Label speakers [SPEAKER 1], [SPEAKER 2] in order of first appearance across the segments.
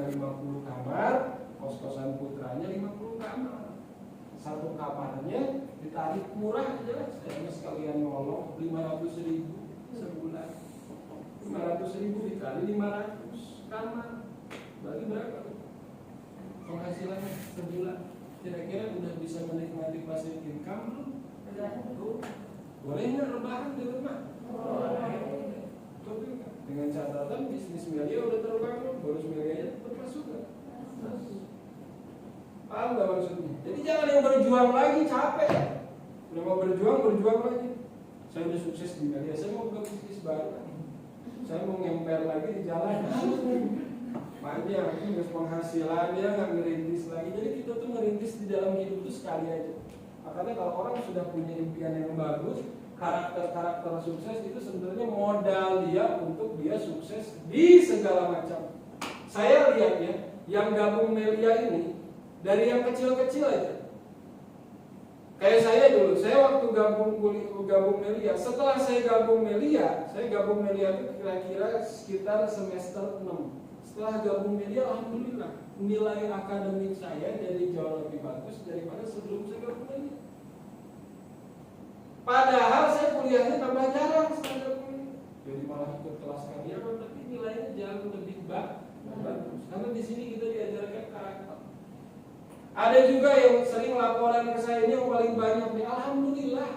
[SPEAKER 1] rumahnya 50 kamar, kos-kosan putranya 50 kamar. Satu kamarnya ditarik murah aja, saya sekalian nolong 500.000 sebulan. 500.000 dikali 500 kamar, bagi berapa? Penghasilannya sebulan kira-kira udah bisa menikmati passive income belum? Boleh nggak rebahan di rumah? Boleh. Dengan catatan bisnis media udah terbangun, bonus medianya tetap masuk nggak? Paham nggak maksudnya? Jadi jangan yang berjuang lagi capek. Udah mau berjuang lagi. Saya udah sukses di media, saya mau buka bisnis baru. Saya mau ngemper lagi di jalan. Panjang, terus penghasilannya nggak ngerintis lagi. Jadi kita tuh ngerintis di dalam hidup itu sekali aja. Makanya kalau orang sudah punya impian yang bagus, karakter sukses itu sebenarnya modal dia untuk dia sukses di segala macam. Saya lihat ya, yang gabung Melia ini dari yang kecil-kecil aja. Kayak saya dulu, saya waktu gabung Melia, setelah saya gabung Melia itu kira-kira sekitar semester 6. Setelah gabung Melia, alhamdulillah nilai akademik saya jadi jauh lebih bagus daripada sebelum saya gabung Melia. Padahal saya kuliahnya tambah jarang setelah gabung Melia. Jadi malah ikut kelas karyawan, tapi nilainya jauh lebih bagus. Karena di sini kita diajarkan karakter. Ada juga yang sering laporan ke saya, ini yang paling banyak nih, alhamdulillah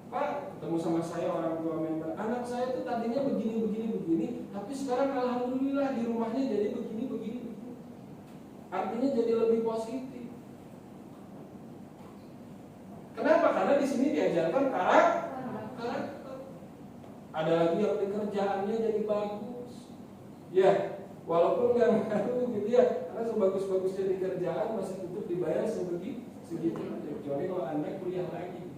[SPEAKER 1] Pak, ketemu sama saya orang tua member, anak saya tuh tadinya begini, tapi sekarang alhamdulillah di rumahnya jadi begini. Artinya jadi lebih positif. Kenapa? Karena di sini diajarkan karakter. Ada lagi yang pekerjaannya jadi bagus. Ya, walaupun nggak ngaruh gitu ya, karena sebagus-bagusnya di kerjaan masih tetap dibayar segitu. Kecuali kalau Anda kuliah lagi.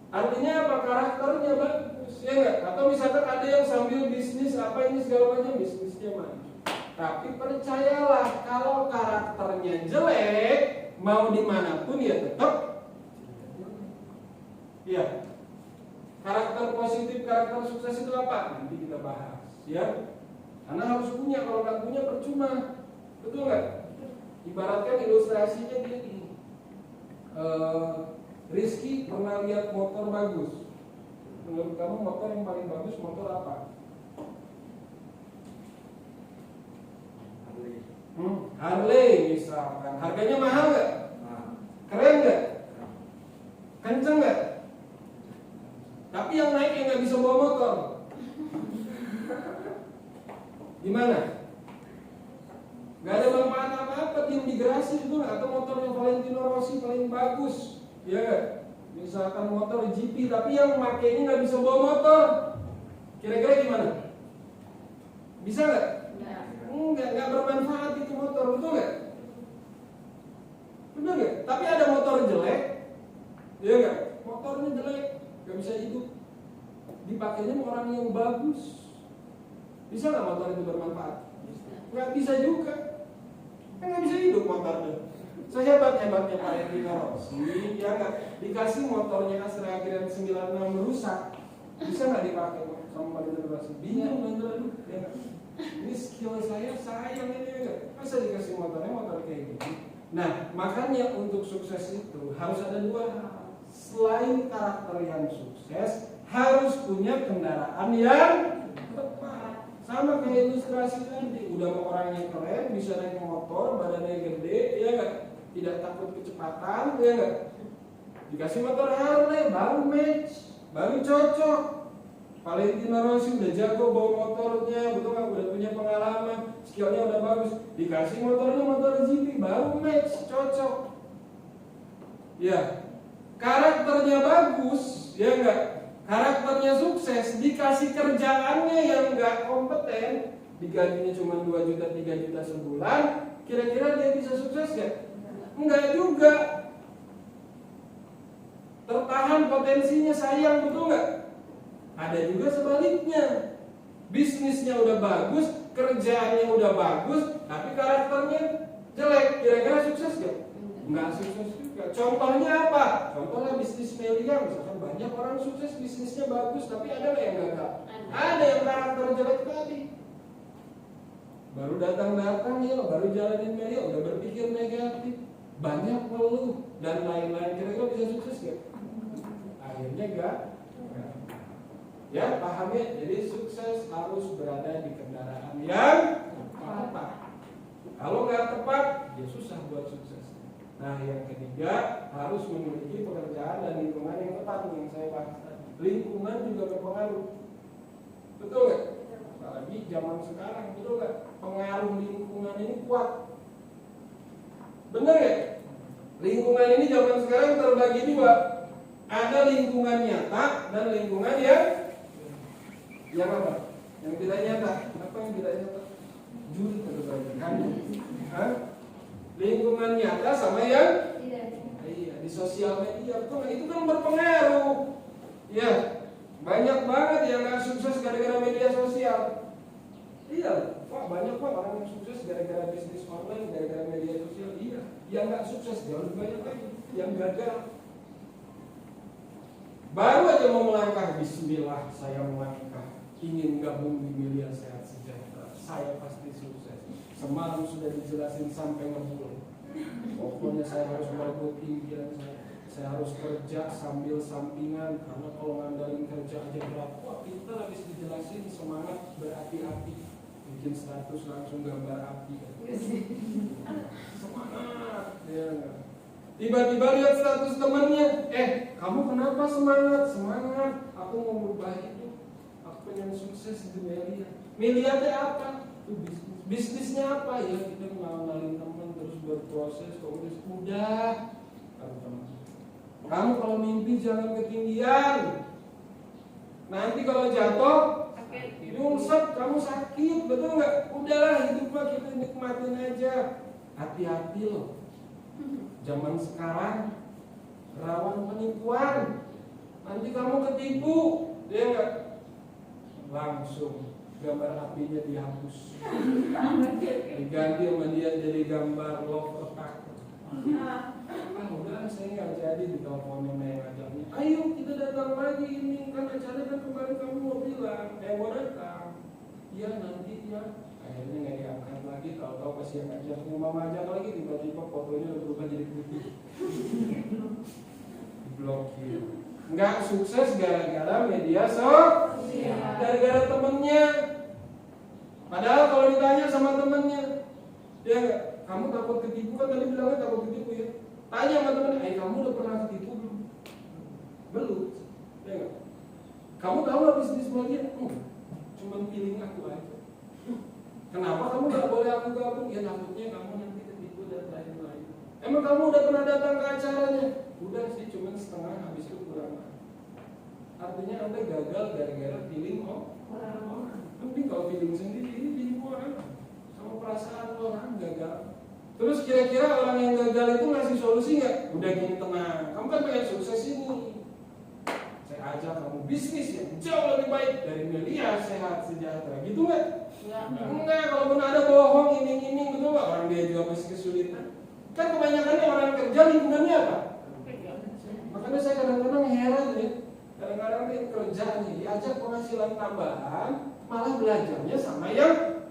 [SPEAKER 1] Artinya apa? Karakternya bagus, ya nggak? Atau misalkan ada yang sambil bisnis apa ini segala macam, bisnisnya maju. Tapi percayalah, kalau karakternya jelek, mau dimanapun ya tetap. Ya. Karakter positif, karakter sukses itu apa? Nanti kita bahas, ya. Karena harus punya, kalau nggak punya percuma, betul nggak? Ibaratkan ilustrasinya gini. Rizky pernah lihat motor bagus. Menurut kamu motor yang paling bagus motor apa? Harley misalkan. Harganya mahal nggak? Keren nggak? Kenceng nggak? Tapi yang naik yang nggak bisa bawa motor. Gimana? Gak ada manfaat apa-apa, tim di garasi itu atau motornya Valentino Rossi paling bagus, ya. Misalkan motor GP, tapi yang makainya nggak bisa bawa motor, kira-kira gimana? Bisa nggak? Nggak bermanfaat itu motor, betul nggak? Benar nggak? Tapi ada motor jelek, ya nggak? Motornya jelek, nggak bisa hidup, dipakainya orang yang bagus, bisa nggak motor itu bermanfaat? Nggak bisa juga. Kan nggak bisa hidup motornya. Sehebat-hebatnya Pak Valentino Rossi, ya nggak dikasih motornya Astra Grand 96 rusak, bisa nggak dipakai sama Valentino Rossi? Bingung bener, ya nggak? Ini skill saya sayang ini, ya nggak? Masa dikasih motornya motor kayak gini? Nah, makanya untuk sukses itu harus ada dua hal. Selain karakter yang sukses, harus punya kendaraan yang tepat. Sama kayak ilustrasi tadi, udah mau orangnya keren, bisa naik motor, badannya gede, ya nggak? Tidak takut kecepatan, ya nggak? Dikasih motor Harley, baru match, baru cocok. Valentino Rossi udah jago bawa motornya, betul nggak? Udah punya pengalaman, skillnya udah bagus. Dikasih motornya motor GP, baru match, cocok. Ya, karakternya bagus, ya nggak? Karakternya sukses, dikasih kerjaannya yang nggak kompeten, digajinya cuma 2 juta, 3 juta sebulan, kira-kira dia bisa sukses nggak? Enggak juga. Tertahan potensinya, sayang, betul nggak? Ada juga sebaliknya, bisnisnya udah bagus, kerjaannya udah bagus, tapi karakternya jelek, kira-kira sukses nggak? Nggak sukses juga. Contohnya apa? Contohnya bisnis Melia, misalkan banyak orang sukses bisnisnya bagus, tapi ada nggak yang gagal? Ada yang karakter jelek tadi. baru datang-datang ya, baru jalanin media udah berpikir negatif, banyak ngeluh dan lain-lain. Kira-kira bisa sukses gak? Akhirnya enggak. Ya, paham ya? Jadi sukses harus berada di kendaraan yang tepat. Kalau nggak tepat, ya susah buat sukses. Nah, yang ketiga harus memiliki pekerjaan dan lingkungan yang tepat yang saya bahas tadi. Lingkungan juga berpengaruh, betul nggak? Apalagi zaman sekarang, betul nggak? Pengaruh lingkungan ini kuat, bener ya? Lingkungan ini zaman sekarang terbagi dua. Ada lingkungan nyata dan lingkungan yang apa? Yang tidak nyata. Apa yang tidak nyata? Juri kan? Lingkungan nyata sama yang iya, di sosial media itu kan berpengaruh. Ya, banyak banget yang nggak sukses gara-gara media sosial. Iya, banyak orang yang sukses gara-gara bisnis online, gara-gara media sosial. Iya, yang nggak sukses jauh lebih banyak lagi, yang gagal. Baru aja mau melangkah, bismillah saya melangkah, ingin gabung di Media Sehat Sejahtera, saya pasti sukses. Semalam sudah dijelasin sampai ngebul. Pokoknya saya harus merebut impian saya harus kerja sambil sampingan, karena kalau ngandalin kerja aja berat. Wah, kita habis dijelasin semangat berapi-api, bikin status langsung gambar api. Semangat, ya. Tiba-tiba lihat status temannya, kamu kenapa semangat? Semangat, aku mau berubah hidup, aku pengen sukses di media. Medianya apa? Itu bisnisnya apa? Ya kita ngenalin teman terus berproses, udah. Kamu kalau mimpi jangan ketinggian. Nanti kalau jatuh, nyungsep, kamu sakit, betul nggak? Udahlah, hidup mah kita nikmatin aja. Hati-hati loh. Zaman sekarang rawan penipuan. Nanti kamu ketipu, dia nggak? Langsung gambar apinya dihapus, diganti sama dia jadi gambar love attack. Udah saya nggak jadi diteleponin yang ngajaknya. Ayo kita datang lagi ini kan acara kan kemarin kamu mau bilang, mau datang. Iya nanti ya. Akhirnya nggak diangkat lagi, tahu-tahu pas yang ngajaknya mau ngajak lagi tiba-tiba fotonya udah berubah jadi putih. Diblokir. Nggak sukses gara-gara media sosial, gara-gara temennya. Padahal kalau ditanya sama temennya, dia nggak, kamu takut ketipu kan tadi bilangnya takut ketipu ya. Tanya sama temennya, kamu udah pernah ketipu belum? Belum, ya nggak? Kamu tahu nggak bisnis media? Cuman feeling aku aja. Kenapa kamu nggak boleh aku gabung? Ya takutnya kamu nanti ketipu dan lain-lain. Emang kamu udah pernah datang ke acaranya? Udah sih, cuman setengah, habis itu kurang. Artinya Anda gagal gara-gara feeling orang. Mending kalau feeling sendiri, ini feeling orang sama perasaan orang gagal. Terus kira-kira orang yang gagal itu ngasih solusi nggak? Udah gini tenang, kamu kan pengen sukses ini. Saya ajak kamu bisnis yang jauh lebih baik dari Media Sehat Sejahtera, gitu nggak? Enggak, kalaupun ada bohong, iming-iming, betul nggak? Orang dia juga masih kesulitan. Kan kebanyakannya orang kerja lingkungannya apa? Makanya saya kadang-kadang heran ya. Kadang-kadang dia kerja nih, diajak penghasilan tambahan, malah belajarnya sama yang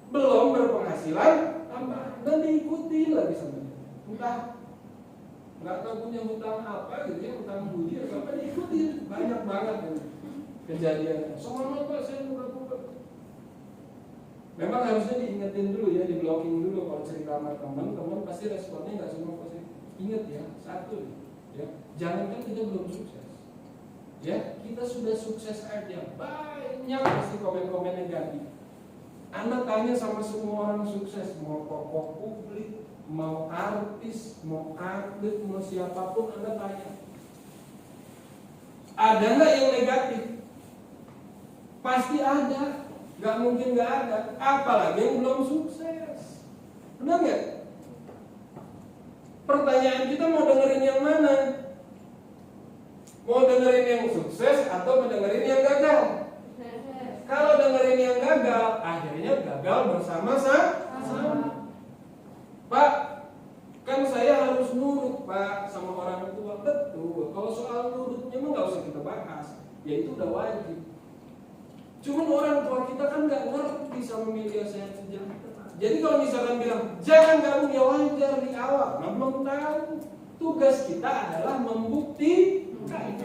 [SPEAKER 1] belum berpenghasilan tambahan dan diikuti lagi sama dia. Entah nggak tahu punya hutang apa gitu ya, hutang budi atau apa, diikuti. Banyak banget kejadian. Semangat Pak, saya buka-buka. Memang harusnya diingetin dulu ya, di blocking dulu kalau cerita sama teman pasti responnya nggak semua positif. Ingat ya, satu ya, jangankan kita belum sukses. Ya, kita sudah sukses aja, banyak pasti komen-komen negatif. Anda tanya sama semua orang sukses, mau tokoh publik, mau artis, mau atlet, mau siapapun, Anda tanya. Ada nggak yang negatif? Pasti ada, nggak mungkin nggak ada. Apalagi yang belum sukses, benar nggak? Pertanyaan kita mau dengerin yang mana? Mau dengerin yang sukses atau mendengerin yang gagal? Kalau dengerin yang gagal, akhirnya gagal bersama-sama. Pak, kan saya harus nurut Pak sama orang tua. Betul. Kalau soal nurutnya mah nggak usah kita bahas. Ya itu udah wajib. Cuman orang tua kita kan nggak ngerti. bukti sama media sehat sejahtera. Jadi kalau misalkan bilang jangan gabung, ya wajar di awal. Nah, belum tahu. Tugas kita adalah membuktikan.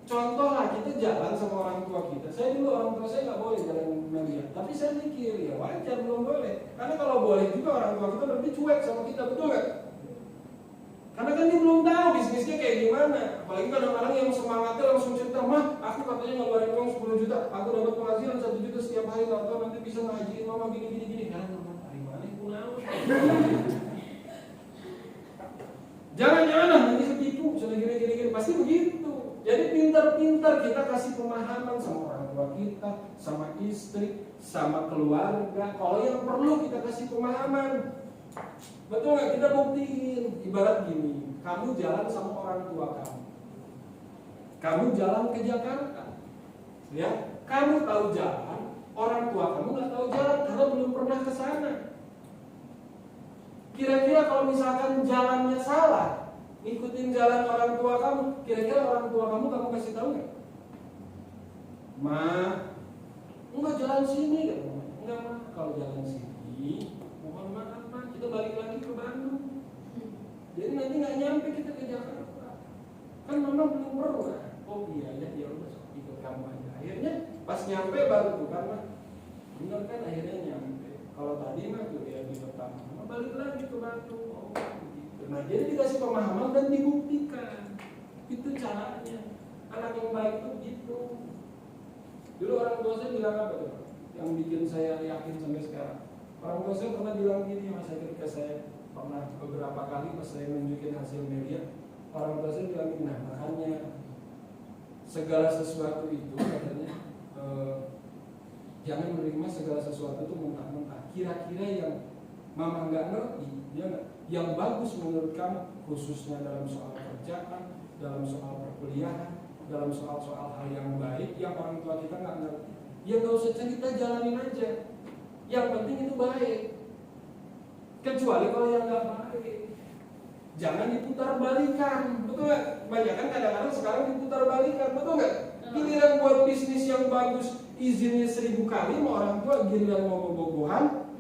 [SPEAKER 1] Contoh lah, kita jalan sama orang tua kita. Saya dulu orang tua saya nggak boleh jalan media, tapi saya mikir ya wajar belum boleh. Karena kalau boleh juga orang tua kita berarti cuek sama kita, betul nggak? Karena kan dia belum tahu bisnisnya kayak gimana. Apalagi kan orang yang semangatnya langsung cerita, mah aku katanya ngeluarin uang 10 juta, aku dapat penghasilan 1 juta setiap hari, atau nanti bisa ngajiin mama gini. Kan dari mana aku tahu? Jangan nanti ketipu, sudah gini, pasti begitu. Jadi pintar-pintar kita kasih pemahaman sama orang tua kita, sama istri, sama keluarga. Kalau yang perlu kita kasih pemahaman. Betul nggak? Kita buktiin. Ibarat gini, kamu jalan sama orang tua kamu. Kamu jalan ke Jakarta, ya? Kamu tahu jalan, orang tua kamu nggak tahu jalan karena belum pernah ke sana. Kira-kira kalau misalkan jalannya salah, ikutin jalan orang tua kamu, kira-kira orang tua kamu kasih tahu nggak? Ma, enggak jalan sini, kan? Enggak ma, kalau jalan sini, mohon maaf ma, kita balik lagi ke Bandung. Jadi nanti nggak nyampe kita ke Jakarta. Kan mama belum pernah. Oh iya ya udah ikut kamu aja. Akhirnya pas nyampe baru tuh karena benar kan akhirnya nyampe. Kalau tadi mah tuh dia di pertama, balik lagi ke Bandung. Oh, gitu. Nah jadi dikasih pemahaman dan dibuktikan. Itu caranya. Anak yang baik tuh gitu. Dulu orang tua saya bilang apa tuh? Yang bikin saya yakin sampai sekarang. Orang tua saya pernah bilang gini, mas, ketika saya pernah beberapa kali pas saya nunjukin hasil media, orang tua saya bilang gini, nah makanya segala sesuatu itu katanya jangan menerima segala sesuatu itu mentah-mentah. Kira-kira yang mama nggak ngerti, yang bagus menurut kamu, khususnya dalam soal kerjaan, dalam soal perkuliahan, dalam soal-soal hal yang baik, yang orang tua kita nggak ngerti, ya nggak usah cerita, jalanin aja. Yang penting itu baik. Kecuali kalau yang nggak baik, jangan diputar balikan, betul nggak? Banyak kan kadang-kadang sekarang diputar balikan, betul nggak? Giliran buat bisnis yang bagus, izinnya 1000 kali, mau orang tua giliran mau bobogohan.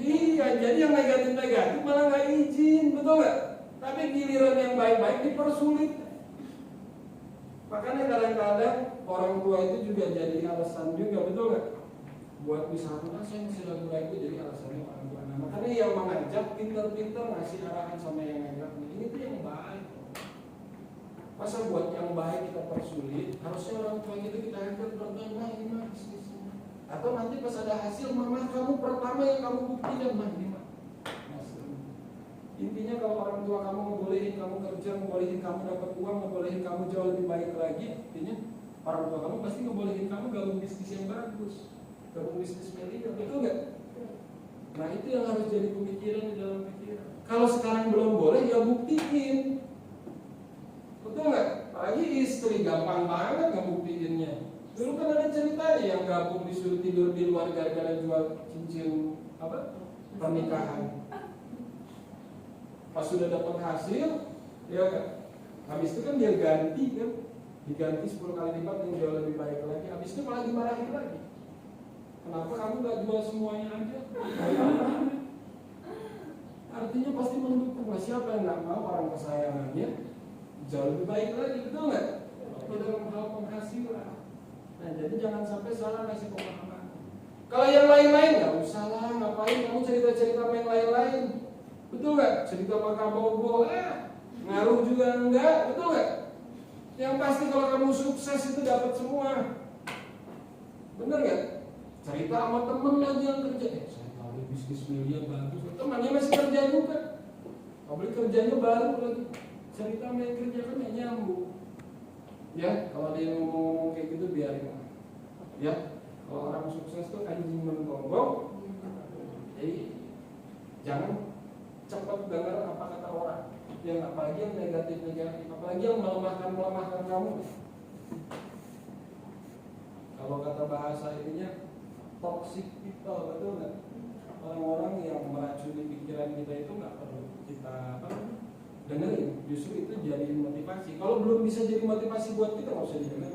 [SPEAKER 1] Iya, jadi yang negatif-negatif malah nggak izin, betul nggak? Tapi giliran yang baik-baik dipersulit. Makanya kadang-kadang orang tua itu juga jadi alasan juga, betul nggak? Buat misalkan, saya masih ragu-ragu, jadi alasannya orang tua. Nah, makanya yang mengajak pintar-pintar ngasih arahan sama yang ngajak. Ini tuh yang baik. Masa buat yang baik kita persulit, harusnya orang tua kita ajak pelan-pelan, nah ini mah bisnisnya. Atau nanti pas ada hasil, mama kamu pertama yang kamu buktikan, mah ini mah. Intinya kalau orang tua kamu ngebolehin kamu kerja, ngebolehin kamu dapat uang, ngebolehin kamu jauh lebih baik lagi, intinya orang tua kamu pasti ngebolehin kamu gabung bisnis yang bagus, gabung bisnis media, betul nggak? Nah itu yang harus jadi pemikiran di dalam pikiran. Kalau sekarang belum boleh, ya buktiin, betul nggak? Apalagi istri gampang banget ngebuktiinnya. Dulu kan ada ceritanya yang gabung disuruh tidur di luar gara-gara jual cincin apa? Pernikahan. Pas sudah dapat hasil, ya kan? Habis itu kan dia ganti kan, diganti 10 kali lipat yang jauh lebih baik lagi. Habis itu malah dimarahin lagi. Kenapa kamu nggak jual semuanya aja? Artinya pasti mendukung. Nah, siapa yang nggak mau orang kesayangannya jauh lebih baik lagi, betul nggak? Dalam hal penghasilan. Nah, jadi jangan sampai salah ngasih pemahaman. Kalau yang lain-lain nggak usah lah, ngapain kamu cerita-cerita sama yang lain-lain. Betul nggak? Cerita makabogo, ngaruh juga enggak, betul nggak? Yang pasti kalau kamu sukses itu dapat semua. Bener nggak? Cerita sama temen lagi yang kerja, saya tahu bisnis media bagus, temannya masih kerja juga. Apalagi kerjanya baru lagi. Cerita sama yang kerja kan nggak nyambung. Ya, kalau dia ngomong kayak gitu biarin. Ya, kalau orang sukses tuh anjing menggonggong. Jadi jangan cepat dengar apa kata orang, yang apalagi yang negatif, apalagi yang melemahkan kamu. Kalau kata bahasa ininya toxic people, betul nggak? Orang-orang yang meracuni pikiran kita itu nggak perlu kita dengerin, justru itu jadi motivasi. Kalau belum bisa jadi motivasi buat kita, nggak usah didengar.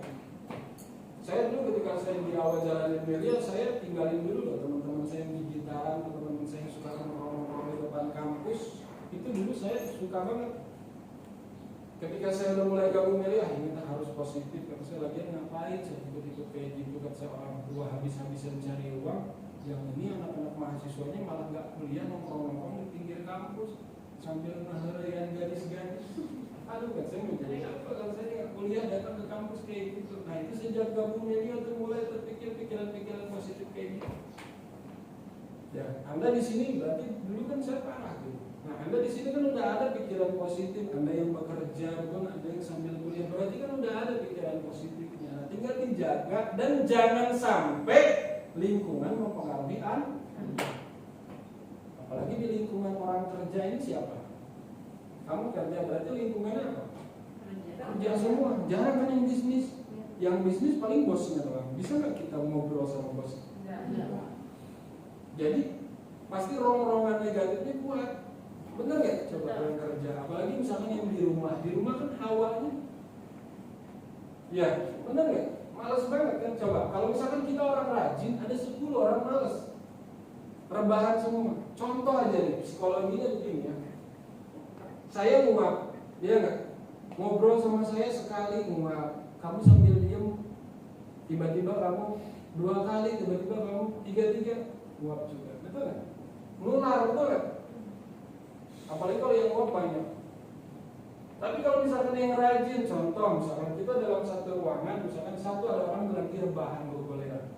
[SPEAKER 1] Saya dulu ketika saya di awal jalanin media, saya tinggalin dulu loh teman-teman saya yang di gitaran, teman-teman saya yang suka nongkrong di depan kampus. Itu dulu saya suka banget. Ketika saya udah mulai gabung media, ini harus positif. Kata saya lagi ngapain? Saya ikut-ikut kayak gitu. Kata saya orang tua habis-habisan cari uang. Yang ini anak-anak mahasiswanya malah nggak kuliah, nongkrong-nongkrong di pinggir kampus sambil ngeherayan gadis-gadis. Aduh, kan saya mau jadi apa kalau saya nggak kuliah datang ke kampus kayak gitu. Nah itu sejak gabung media tuh mulai terpikir pikiran-pikiran positif kayak gitu. Ya, Anda di sini berarti dulu kan saya parah tuh. Nah, Anda di sini kan udah ada pikiran positif. Anda yang bekerja pun ada yang sambil kuliah, berarti kan udah ada pikiran positifnya. Nah, tinggal dijaga dan jangan sampai lingkungan mempengaruhi Anda. Apalagi di lingkungan orang kerja ini siapa? Kamu kerja berarti lingkungannya apa? Kerja semua. Jarang kan yang bisnis. Yang bisnis paling bosnya doang. Bisa nggak kita ngobrol sama bos? Jadi pasti rong-rongan negatifnya kuat. Bener nggak? Coba orang kerja. Apalagi misalkan yang di rumah kan hawanya. Ya, bener nggak? Males banget kan? Coba. Kalau misalkan kita orang rajin, ada 10 orang males. Rebahan semua. Contoh aja nih, psikologinya begini ya. Saya nguap, dia nggak? Ngobrol sama saya sekali nguap. Kamu sambil diem, tiba-tiba kamu 2 kali, tiba-tiba kamu 3 nguap juga. Betul nggak? Nular, betul nggak? Apalagi kalau yang nguap banyak. Tapi kalau misalkan yang rajin, contoh misalkan kita dalam satu ruangan, misalkan satu ada orang lagi rebahan bergoleran.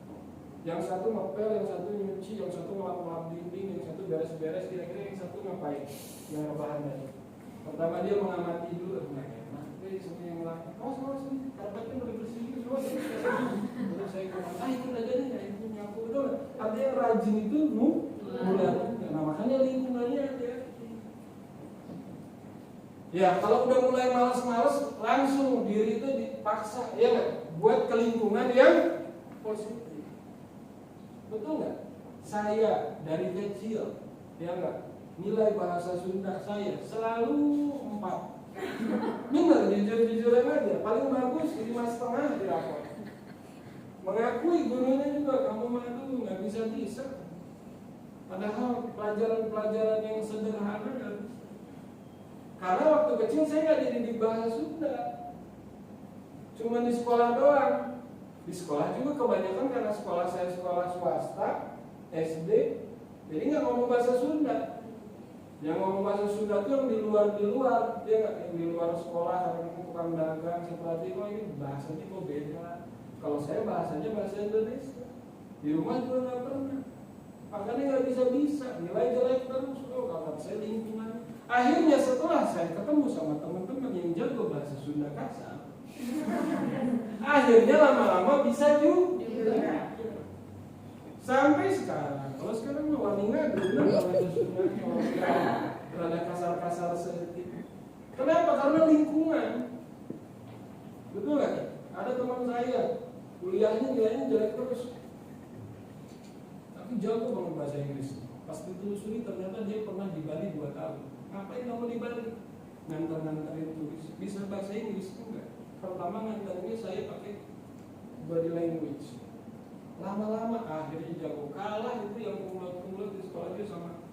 [SPEAKER 1] Yang satu ngepel, yang satu nyuci, yang satu ngelap-ngelap dinding, yang satu beres-beres, kira-kira yang satu ngapain? Yang rebahan tadi. Pertama dia mengamati dulu, nah, semua yang lain, semua sini, karpetnya udah bersih, semua sini. Terus saya ngomong, ikut aja nih, itu nyapu, betul. Artinya yang rajin itu mulai. Nah makanya lingkungannya hati-hati. Ya kalau udah mulai malas-malas, langsung diri itu dipaksa, ya nggak? Buat ke lingkungan yang positif. Betul nggak? Saya dari kecil, ya nggak, nilai bahasa Sunda saya selalu 4. Bener, jujur-jujuran aja. Paling bagus 5,5 di rapor. Mengakui gurunya juga, kamu madu nggak bisa. Padahal pelajaran-pelajaran yang sederhana kan. Karena waktu kecil saya nggak dididik bahasa Sunda, cuma di sekolah doang. Di sekolah juga kebanyakan karena sekolah saya sekolah swasta, SD, jadi nggak ngomong bahasa Sunda. Yang ngomong bahasa Sunda itu yang di luar, dia nggak yang di luar sekolah, karena tukang dagang seperti itu, ini bahasanya kok beda. Kalau saya bahasanya bahasa Indonesia, di rumah juga nggak pernah. Makanya nggak bisa, nilai jelek terus. Kalau saya lingkungan. Akhirnya setelah saya ketemu sama teman-teman yang jago bahasa Sunda kasar, akhirnya lama-lama bisa juga. Sampai sekarang, kalau sekarang wani ngadu bahasa Sunda, rada kasar-kasar sedikit. Kenapa? Karena lingkungan. Betul nggak? Ada teman saya, kuliahnya nilainya jelek terus, tapi jago banget bahasa Inggris. Pas ditelusuri ternyata dia pernah di Bali 2 tahun. Ngapain kamu di Bali? Ngantar-ngantarin turis. Bisa bahasa Inggris? Enggak. Pertama ngantarinnya saya pakai body language. Lama-lama akhirnya jago. Kalah itu yang kumlot-kumlot di sekolah dia sama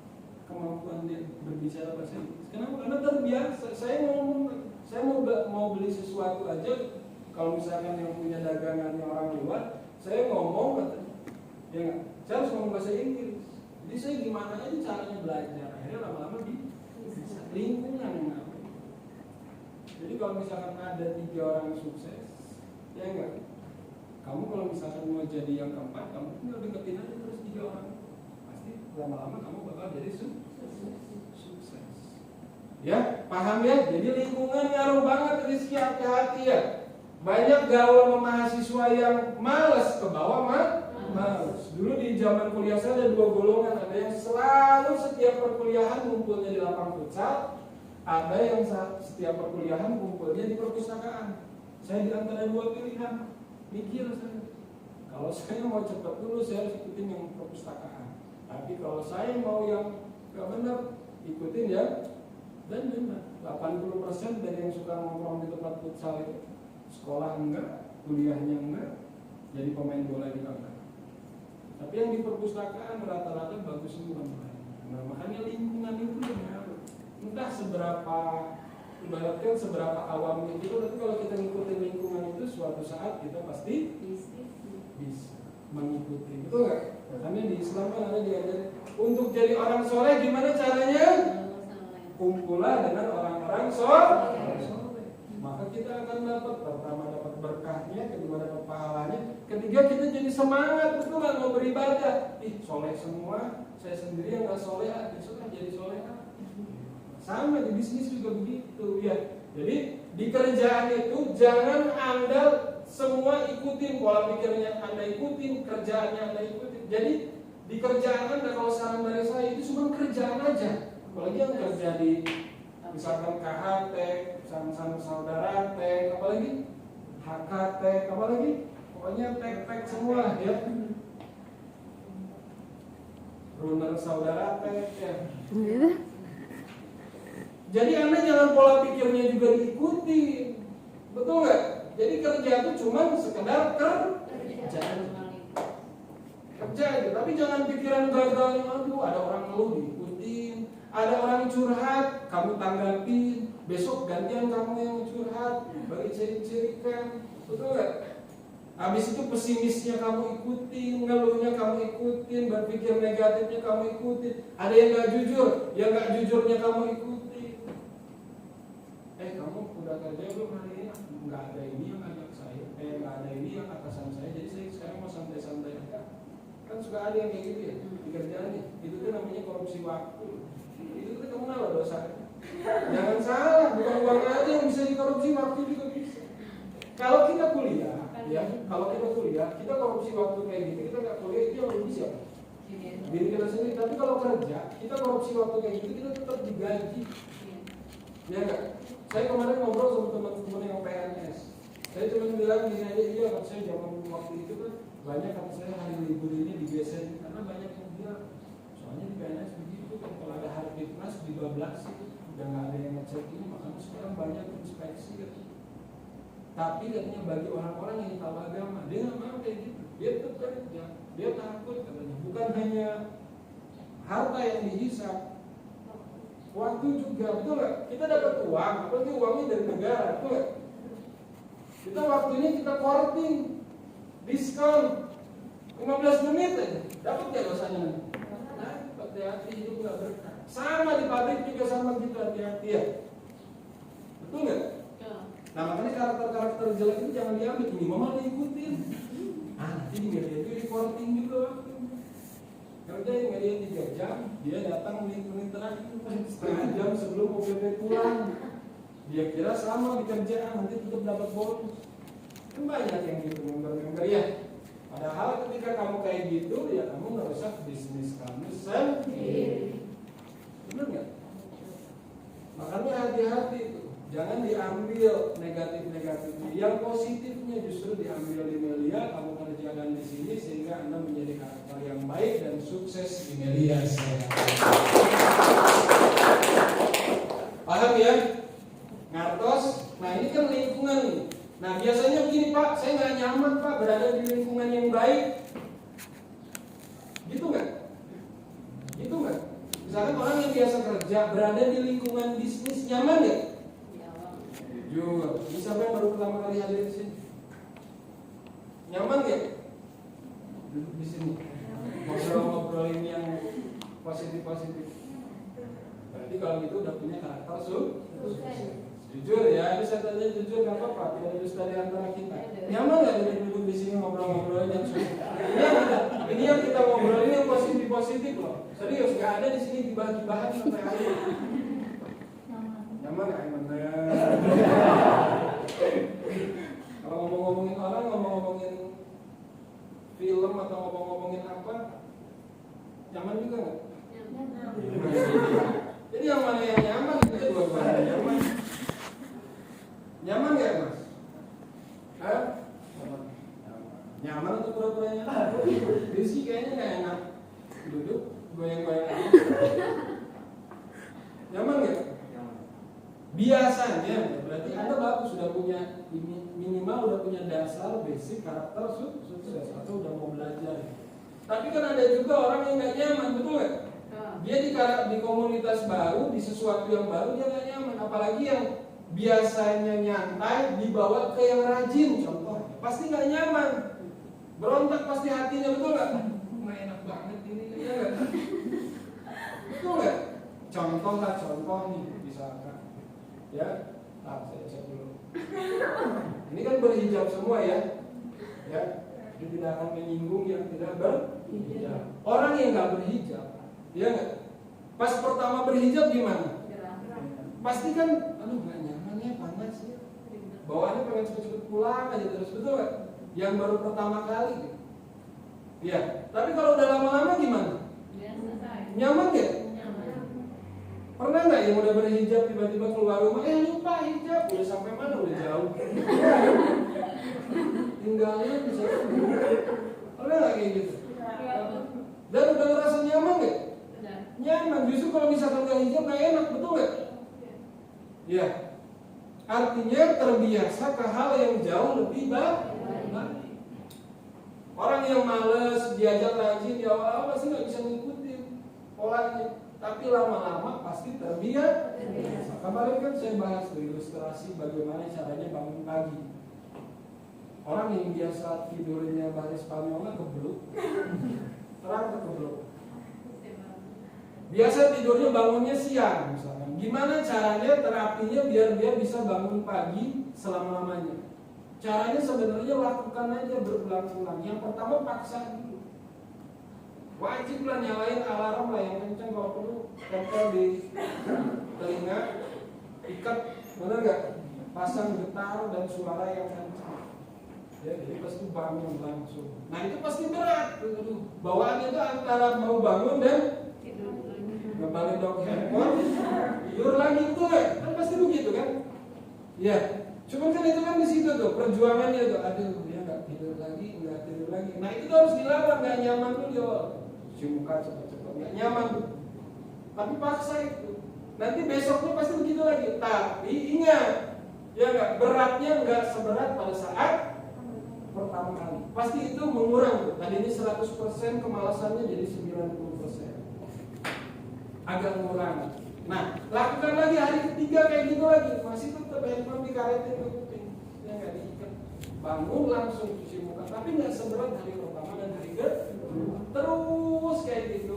[SPEAKER 1] kemampuan dia berbicara bahasa Inggris. Kenapa? Karena terbiasa. Saya mau beli sesuatu aja. Kalau misalkan yang punya dagangannya orang luar, saya ngomong katanya, ya nggak? Saya harus ngomong bahasa Inggris. Jadi saya gimana aja caranya belajar. Akhirnya lama-lama di lingkungan. Jadi kalau misalkan ada 3 orang sukses, ya enggak, kamu kalau misalkan mau jadi yang keempat, kamu tinggal deketin aja terus 3 orang, pasti lama-lama kamu bakal jadi sukses. Ya, paham ya? Jadi lingkungan ngaruh banget. Rizky, hati-hati ya. Banyak gaul mahasiswa yang malas ke bawah males. Dulu di zaman kuliah saya ada 2 golongan. Ada yang selalu setiap perkuliahan kumpulnya di lapang futsal, ada yang setiap perkuliahan kumpulnya di perpustakaan. Saya di antara 2 pilihan. Mikir saya, kalau saya mau cepat dulu saya harus ikutin yang perpustakaan. Tapi kalau saya mau yang gak benar, ikutin ya. Dan benar, 80% dari yang suka nongkrong di tempat futsal itu sekolah enggak, kuliahnya enggak, jadi pemain bola di lapangan. Tapi yang di perpustakaan rata-rata bagus semua. Nah, makanya lingkungan itu yang ngaruh. Entah seberapa ibaratkan seberapa awamnya itu, tapi kalau kita ngikutin lingkungan itu suatu saat kita pasti bisa mengikuti. Betul nggak? Makanya di Islam kan ada diajarin untuk jadi orang soleh gimana caranya? Kumpulah dengan orang-orang soleh. Maka kita akan dapat, pertama dapat berkahnya, kedua dapat pahalanya, ketiga kita jadi semangat, betul kan, mau beribadah. Soleh semua, saya sendiri yang nggak soleh, besok kan jadi soleh. Sama di bisnis juga begitu ya. Jadi di kerjaan itu jangan andal semua ikutin pola pikirnya Anda ikutin, kerjaannya Anda ikutin. Jadi di kerjaan Anda, kalau saran dari saya itu cuma kerjaan aja. Apalagi yang kerja di misalkan KHT, sama-sama saudara tek, apalagi HKT, apalagi pokoknya tek-tek semua ya. Runner saudara tek ya. Jadi Anda jangan pola pikirnya juga diikuti, betul nggak? Jadi kerja itu cuma sekedar kerja aja, tapi jangan pikiran gagalnya. Aduh, ada orang ngeluh diikutin, ada orang curhat, kamu tanggapin, besok gantian kamu yang curhat, bagi ciri-cirikan, betul nggak? Habis itu pesimisnya kamu ikutin, ngeluhnya kamu ikutin, berpikir negatifnya kamu ikutin. Ada yang nggak jujur, yang nggak jujurnya kamu ikutin. Kamu udah kerja belum hari ini? Nggak ada ini yang ngajak saya, nggak ada ini yang atasan saya, jadi saya sekarang mau santai-santai aja. Kan suka ada yang kayak gitu ya di kerjaannya. Itu tuh namanya korupsi waktu. Itu tuh kamu kenal dosa. Jangan salah, bukan uang aja yang bisa dikorupsi, waktu juga bisa. Kalau kita kuliah, ya, kalau kita kuliah, kita korupsi waktu kayak gitu, kita nggak kuliah, itu yang rugi siapa? Diri kita sendiri. Tapi kalau kerja, kita korupsi waktu kayak gitu, kita tetap digaji. Ya nggak? Saya kemarin ngobrol sama teman-teman yang PNS. Saya cuma bilang gini aja, iya kan saya zaman waktu itu kan banyak kan saya hari libur ini digeser karena banyak yang bilang soalnya di PNS begitu kan kalau ada hari fitness dibablasin udah nggak ada yang ngecek ini, makanya sekarang banyak inspeksi gitu. Tapi katanya bagi orang-orang yang tahu agama dia nggak mau kayak gitu, dia tetap kerja, dia takut katanya bukan hanya harta yang dihisap, waktu juga, betul nggak? Kita dapat uang, apalagi uangnya dari negara, betul nggak? Kita waktunya kita korting, diskon 15 menit aja, dapat nggak dosanya? Nah, hati-hati hidup nggak berkah. Sama di pabrik juga sama gitu, hati-hati ya. Betul nggak? Nah makanya karakter-karakter jelek itu jangan diambil, ini mama diikutin. Nanti di media itu di korting juga waktunya. Kerja yang media 3 jam, dia datang menit-menit terakhir setengah jam sebelum OPP pulang. Dia kira sama di kerjaan, nanti tetap dapat bonus. Kan banyak yang gitu member-member ya. Padahal ketika kamu kayak gitu, ya kamu ngerusak bisnis kamu sendiri. Benar nggak? Makanya hati-hati itu. Jangan diambil negatif-negatifnya. Yang positifnya justru diambil di media, kamu kerjakan di sini sehingga Anda menjadi karakter yang baik dan sukses di media. Paham ya? Ngartos. Nah ini kan lingkungan nih. Nah biasanya begini Pak, saya nggak nyaman Pak berada di lingkungan yang baik. Gitu nggak? Gitu nggak? Misalkan orang yang biasa kerja berada di lingkungan bisnis, nyaman nggak? Juga. Ini siapa yang baru pertama kali hadir di sini? Nyaman nggak? Duduk di sini. Ngobrol-ngobrolin yang positif-positif. Berarti kalau gitu udah punya karakter jujur ya, ini saya tanya jujur nggak apa-apa, tidak harus dari antara kita. Nyaman nggak duduk di sini ngobrol-ngobrolin yang susah? Ini yang kita ngobrolin yang positif-positif loh. Serius, nggak ada di sini dibagi-bahan sampai hari. Nyaman nggak? Kalau ngomong-ngomongin orang, ngomong-ngomongin film atau ngomong-ngomongin apa, nyaman juga nggak? Jadi yang mana yang nyaman? Itu dua-duanya nyaman. Nyaman nggak Mas? Hah? Nyaman atau pura-pura nyaman? Rizky kayaknya nggak enak. Duduk, goyang-goyang aja. Nyaman nggak? Biasanya, berarti Anda bagus, sudah punya minimal udah punya dasar basic karakter sukses atau udah mau belajar. Tapi kan ada juga orang yang nggak nyaman, betul nggak? Dia di komunitas baru, di sesuatu yang baru dia nggak nyaman, apalagi yang biasanya nyantai dibawa ke yang rajin, contoh, pasti nggak nyaman, berontak pasti hatinya, betul nggak? Nggak enak banget ini, ya nggak? Betul nggak? Contoh nih, misalkan, ya, saya cek dulu. Ini kan berhijab semua ya, Dia tidak akan menyinggung yang tidak berhijab. Orang yang nggak berhijab, ya nggak? Pas pertama berhijab gimana? Pasti kan, aduh nggak nyaman ya, panas ya. Bawaannya pengen cepet-cepet pulang aja terus, betul nggak? Yang baru pertama kali, ya. Tapi kalau udah lama-lama gimana? Nyaman nggak? Pernah nggak yang udah berhijab tiba-tiba keluar rumah, lupa hijab, udah sampai mana? Udah jauh. Tinggalnya bisa. Pernah nggak kayak gitu? Dan udah ngerasa nyaman nggak? Nyaman. Justru kalau misalkan nggak hijab nggak enak, betul nggak? Ya. Artinya terbiasa ke hal yang jauh lebih baik. Orang yang males diajak rajin di awal-awal pasti nggak bisa ngikutin polanya. Tapi lama-lama pasti terbiasa. Kemarin kan saya bahas tuh ilustrasi bagaimana caranya bangun pagi. Orang yang biasa tidurnya baris Spanyolnya kebluk, terang kebluk. Biasa tidurnya bangunnya siang misalkan. Gimana caranya terapinya biar dia bisa bangun pagi selama-lamanya? Caranya sebenarnya lakukan aja berulang-ulang. Yang pertama paksa dulu. Wajiblah nyalain alarm lah yang kencang, kalau perlu tempel di telinga, ikat, benar nggak? Pasang getar dan suara yang kencang. Ya, jadi pasti bangun langsung. Nah itu pasti berat. Bawaannya itu antara mau bangun dan kembali dong handphone, tidur lagi, betul nggak? Kan pasti begitu kan? Ya. Cuman kan itu kan di situ tuh perjuangannya tuh. Aduh, dia nggak tidur lagi. Nah itu tuh harus dilawan, nggak nyaman tuh dia. Cuci muka cepet-cepet, nggak nyaman tuh. Tapi paksa itu. Nanti besoknya pasti begitu lagi. Tapi ingat, ya nggak, beratnya nggak seberat pada saat pertama kali. Pasti itu mengurang tuh. Tadi ini 100% kemalasannya jadi 90%. Agak mengurang. Nah, lakukan lagi hari ketiga kayak gitu lagi, masih tetap handphone dikaretin ke kuping, ya nggak diikat. Bangun langsung cuci muka, tapi nggak seberat hari pertama dan hari kedua. Terus kayak gitu.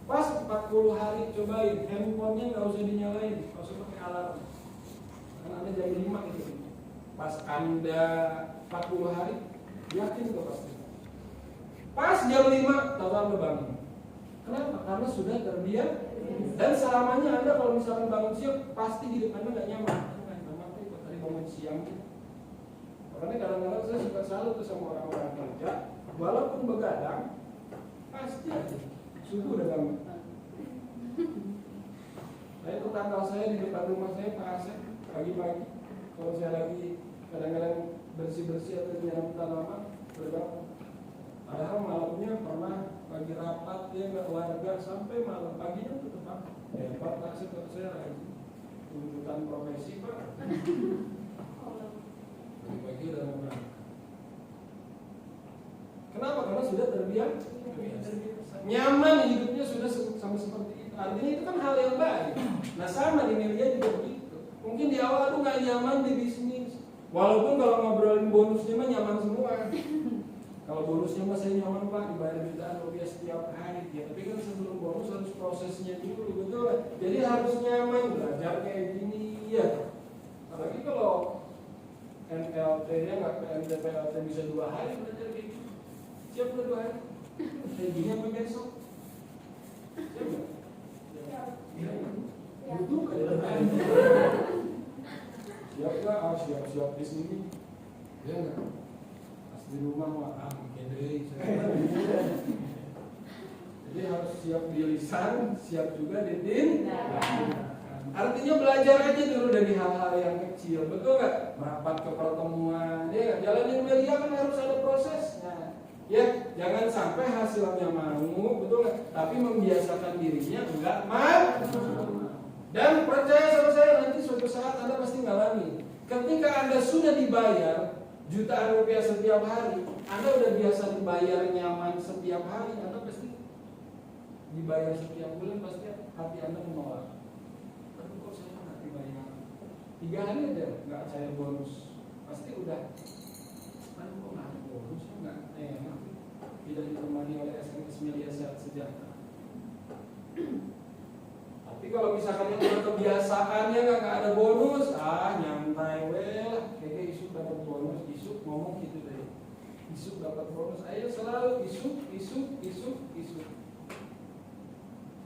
[SPEAKER 1] Pas 40 hari cobain, handphonenya nggak usah dinyalain, nggak usah pakai alarm. Karena ada jam 5 gitu. Pas Anda 40 hari, yakin kok pasti. Pas jam 5, tahu Anda bangun. Kenapa? Karena sudah terbiasa. Dan selamanya Anda kalau misalkan bangun siang, pasti hidup Anda nggak nyaman. Kenapa kok tadi bangun siang? Makanya kadang-kadang saya suka salut tuh sama orang-orang kerja, walaupun begadang, pasti aja subuh udah bangun. Saya tetangga saya di depan rumah saya, Pak Asep, pagi-pagi kalau saya lagi kadang-kadang bersih-bersih atau nyiram tanaman, berbangun. Padahal malamnya pernah pagi rapat dia nggak warga sampai malam, paginya tuh tetap hebat. Pak Asep, saya lagi tuntutan profesi Pak. Pagi-pagi udah mau berangkat. Kenapa? Karena sudah terbiasa. Nyaman hidupnya sudah sama seperti itu. Artinya itu kan hal yang baik. Nah sama di media juga begitu. Mungkin di awal tuh nggak nyaman di bisnis. Walaupun kalau ngobrolin bonusnya mah nyaman semua. Kalau bonusnya mah saya nyaman Pak, dibayar jutaan rupiah setiap hari. Ya, tapi kan sebelum bonus harus prosesnya dulu, betul. Jadi harus nyaman, belajar kayak gini ya. Apalagi kalau NLT-nya nggak PMT bisa 2 hari belajar kayak gini. Siap udah 2 hari? Kayak gini apa besok? Siap nggak? Ya. Butuh kan? Siap nggak? Siap di sini. Ya nggak? Pas di rumah mah mungkin deh. Jadi harus siap di lisan, siap juga di tindakan. Artinya belajar aja dulu dari hal-hal yang kecil, betul nggak? Merapat ke pertemuan, ya jalanin media kan harus ada prosesnya. Ya, jangan sampai hasilnya mau, betul nggak? Tapi membiasakan dirinya enggak mau. Dan percaya sama saya, nanti suatu saat Anda pasti ngalami. Ketika Anda sudah dibayar jutaan rupiah setiap hari, Anda udah biasa dibayar nyaman setiap hari, Anda pasti dibayar setiap bulan, pasti hati Anda menolak. Tapi kok saya nggak dibayar 3 hari aja nggak saya bonus, pasti udah. Aduh kok nggak bonus, nggak enak. Tidak ditemani oleh SMS Melia Sehat Sejahtera. Tapi kalau misalkan itu kebiasaannya nggak ada bonus, nyantai well, kayaknya isu dapat bonus, isu ngomong gitu deh, isu dapat bonus, ayo selalu isu.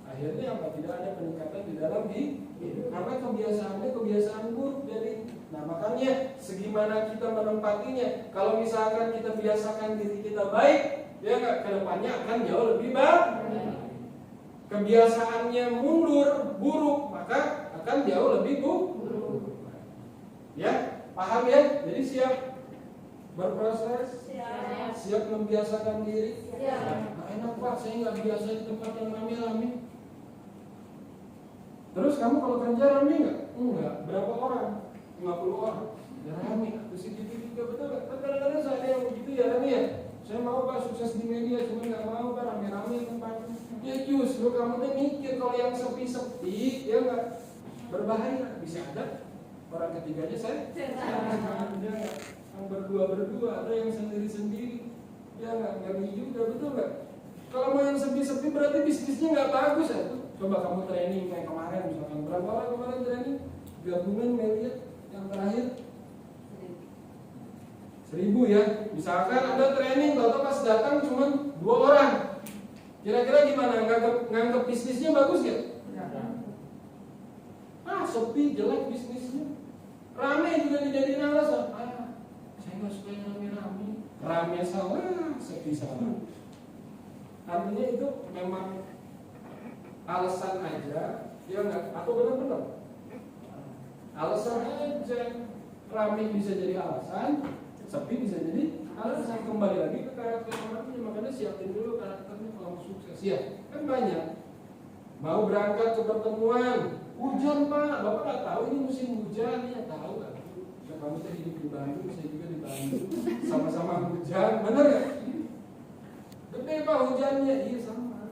[SPEAKER 1] Akhirnya apa? Tidak ada peningkatan di dalam hidup, karena kebiasaannya kebiasaan buruk dari. Nah makanya segimana kita menempatinya, kalau misalkan kita biasakan diri kita baik, ya nggak, kedepannya akan jauh lebih baik. Kebiasaannya mundur, buruk, maka akan jauh lebih buruk. Ya, paham ya? Jadi siap berproses, siap membiasakan diri. Nah, enak Pak, saya nggak biasa di tempat yang rame-rame. Terus kamu kalau kerja rame nggak? Enggak. Berapa orang? 50 orang. Ya rame. Terus itu juga betul nggak? Kan kadang-kadang saya yang begitu ya rame ya. Saya mau Pak sukses di media, cuma nggak mau Pak rame-rame tempatnya. Ya justru kamu tuh mikir kalau yang sepi-sepi, ya nggak, berbahaya. Bisa ada orang ketiganya saya yang berdua-berdua, ada yang sendiri-sendiri, ya nggak, ngeri juga, betul nggak? Kalau mau yang sepi-sepi berarti bisnisnya nggak bagus ya. Coba kamu training kayak kemarin misalkan, berapa orang kemarin training gabungan media yang terakhir 1000 ya. Misalkan ada training, tahu pas datang cuma 2 orang. Kira-kira gimana? Nganggap bisnisnya bagus gak? Sepi, jelek bisnisnya. Rame juga dijadiin alasan. Saya nggak suka yang rame-rame. Rame salah, sepi salah. Artinya itu memang alasan aja, ya nggak? Atau benar-benar? Alasan aja. Rame bisa jadi alasan, sepi bisa jadi alasan. Kembali lagi ke karakter orangnya. Makanya siapin dulu karakternya kalau mau sukses. Ya, kan banyak. Mau berangkat ke pertemuan, hujan Pak, Bapak nggak tahu ini musim hujan, ya tahu kan? Ya, kamu tadi hidup di Bandung, saya juga di Bandung, sama-sama hujan, bener nggak? Gede Pak hujannya, iya sama-sama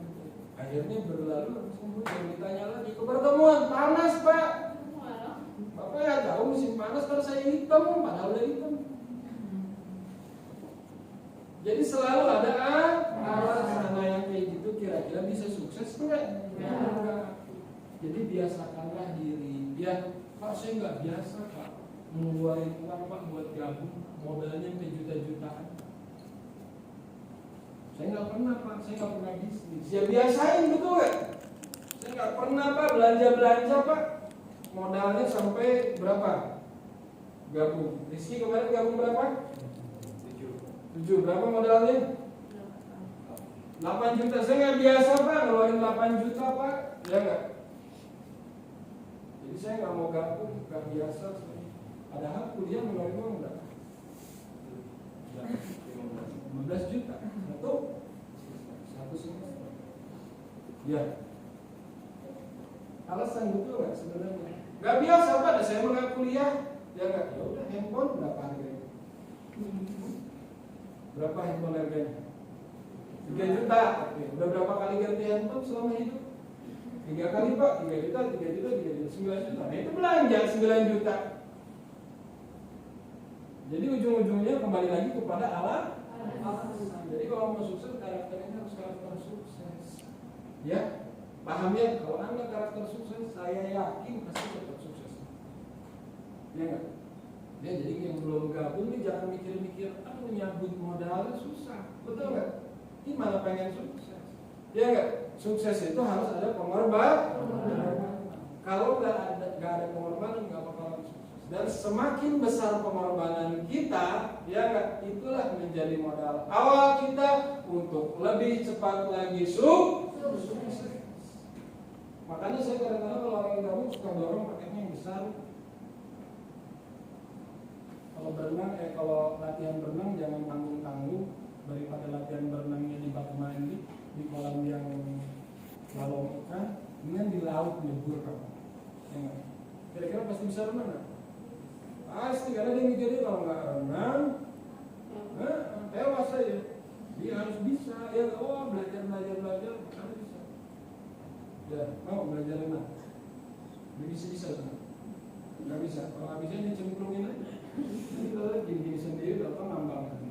[SPEAKER 1] gede. Akhirnya berlalu langsung hujan, ditanya lagi ke pertemuan, panas Pak. Bapak ya tahu musim panas, kalau saya hitam, padahal udah hitam. Jadi selalu ada alasan yang kayak gitu, kira-kira bisa sukses enggak? Enggak. Jadi biasakanlah diri. Ya, Pak saya nggak biasa Pak ngeluarin uang Pak buat gabung, modalnya sampai juta-jutaan. Saya nggak pernah Pak, saya nggak pernah bisnis. Ya biasain betul ya. Saya nggak pernah Pak belanja Pak, modalnya sampai berapa? Gabung. Rizky kemarin gabung berapa? 7. Berapa modalnya? 8 juta. Saya nggak biasa Pak ngeluarin 8 juta Pak, ya nggak? Jadi saya nggak mau gabung, nggak biasa. Padahal kuliah ngeluarin uang berapa? 15 juta. Satu semester. Ya. Alasan betul nggak sebenarnya? Nggak biasa Pak. Saya mau nggak kuliah, ya nggak? Ya udah, handphone berapa harganya? Berapa handphone harganya? 3 juta. Oke. Udah berapa kali ganti handphone selama hidup? 3 kali Pak, 3 juta, 9 juta. Nah itu belanja 9 juta. Jadi ujung-ujungnya kembali lagi kepada alasan. Jadi kalau mau sukses, karakternya harus karakter sukses. Ya, paham ya? Kalau Anda karakter sukses, saya yakin pasti cepat sukses. Ya nggak? Ya, jadi yang belum gabung nih jangan mikir-mikir, nyabut modalnya susah, betul nggak? Ini malah pengen sukses, ya nggak? Sukses itu harus ada pengorbanan. Kalau nggak ada pengorbanan nggak bakalan sukses. Dan semakin besar pengorbanan kita, ya nggak? Itulah menjadi modal awal kita untuk lebih cepat lagi sukses. Makanya saya kadang-kadang kalau orang gabung suka dorong paketnya yang besar. Kalau latihan berenang jangan tanggung-tanggung, daripada latihan berenangnya di bak mandi di kolam yang lalong ikan, mendingan di laut nyebur kamu. Ya, kira-kira pasti bisa renang nggak? Pasti, karena dia mikirnya kalau nggak renang, tewas aja. Dia harus bisa, ya belajar harus bisa. Ya, mau belajar renang? Dia bisa renang? Nggak bisa. Kalau nggak bisa, dia cemplungin aja. Jadi kalau gini sendiri, datang ngambang lagi.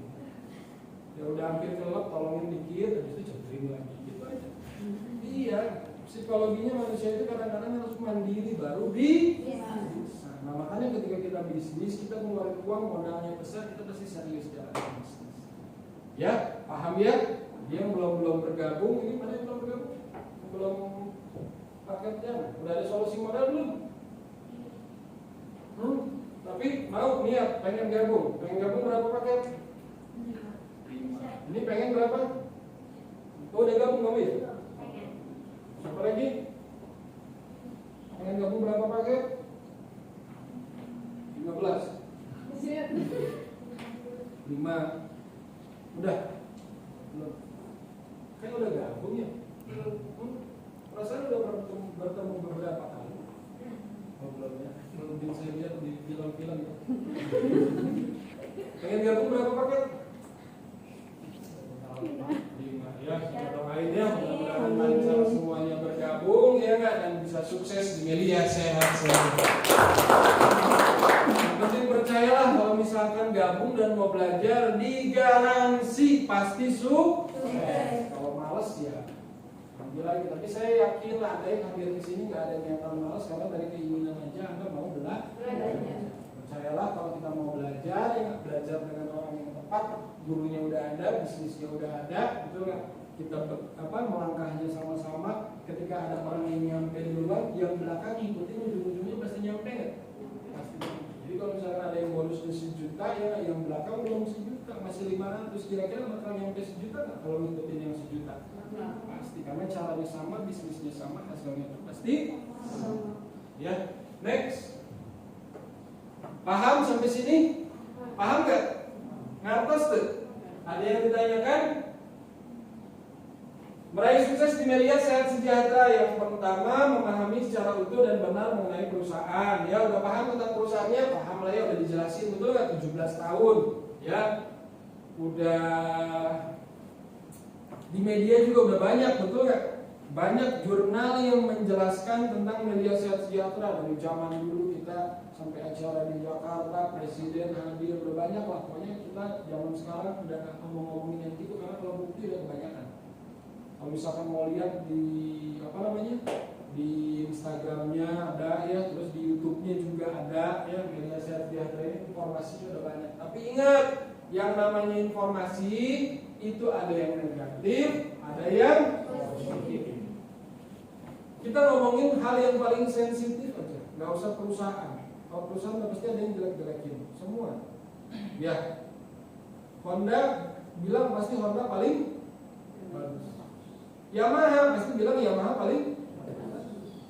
[SPEAKER 1] Ya udah hampir kelep, tolongin dikit, habis itu cemplungin lagi, gitu aja. Iya, psikologinya manusia itu kadang-kadang harus mandiri baru bisa. Nah makanya ketika kita bisnis, kita mengeluarkan uang, modalnya besar, kita pasti serius jalan bisnis. Ya, paham ya? Dia yang belum bergabung, ini mana yang belum bergabung? Belum paketnya, udah ada solusi modal belum? Tapi mau niat, pengen gabung berapa paket? 5. Ini pengen berapa? Oh udah gabung kamu ya? Siapa lagi? Pengen gabung berapa paket? 15. 5. Udah? Belum? Kayak udah gabung ya? Perasaan udah bertemu beberapa kali. Ngobrolnya, belum saya lihat di film-film ya. Pengen gabung berapa paket? 5 ya, kita doain ya, mudah-mudahan lancar semuanya bergabung ya nggak, dan bisa sukses di media sehat-sehat. Yang penting percayalah kalau misalkan gabung dan mau belajar, digaransi pasti sukses. Kalau males ya lagi, tapi saya yakin lah ada yang hadir di sini nggak ada niatan malas, karena dari keinginan aja Anda mau belajar. Percayalah kalau kita mau belajar, ya belajar dengan orang yang tepat, gurunya udah ada, bisnisnya udah ada, betul nggak? Kita melangkahnya sama-sama. Ketika ada orang yang nyampe duluan, yang belakang ikutin, ujung-ujungnya pasti nyampe nggak? Pasti. Jadi kalau misalkan ada yang bonusnya 1 juta, ya yang belakang belum 1 juta, masih 500, kira-kira bakal nyampe 1 juta nggak kalau ngikutin yang 1 juta? Pasti, karena caranya sama, bisnisnya sama, hasilnya itu pasti sama. Ya, next. Paham sampai sini? Paham nggak? Ngertos tuh? Ada yang ditanyakan? Meraih sukses di media sehat sejahtera. Yang pertama, memahami secara utuh dan benar mengenai perusahaan. Ya, udah paham tentang perusahaannya? Paham lah ya, udah dijelasin, betul nggak? 17 tahun. Ya, udah di media juga udah banyak, betul nggak? Banyak jurnal yang menjelaskan tentang media sehat sejahtera. Dari zaman dulu kita sampai acara di Jakarta, presiden hadir, udah banyak lah. Pokoknya kita zaman sekarang udah nggak ngomongin yang itu, karena kalau bukti udah kebanyakan. Kalau misalkan mau lihat di di Instagramnya ada ya, terus di YouTube-nya juga ada ya, media sehat sejahtera ini informasinya udah banyak. Tapi ingat, yang namanya informasi itu ada yang negatif, ada yang positif. Kita ngomongin hal yang paling sensitif aja, nggak usah perusahaan. Kalau perusahaan pasti ada yang jelek-jelekin, semua. Ya, Honda bilang pasti Honda paling bagus. Yamaha pasti bilang Yamaha paling bagus.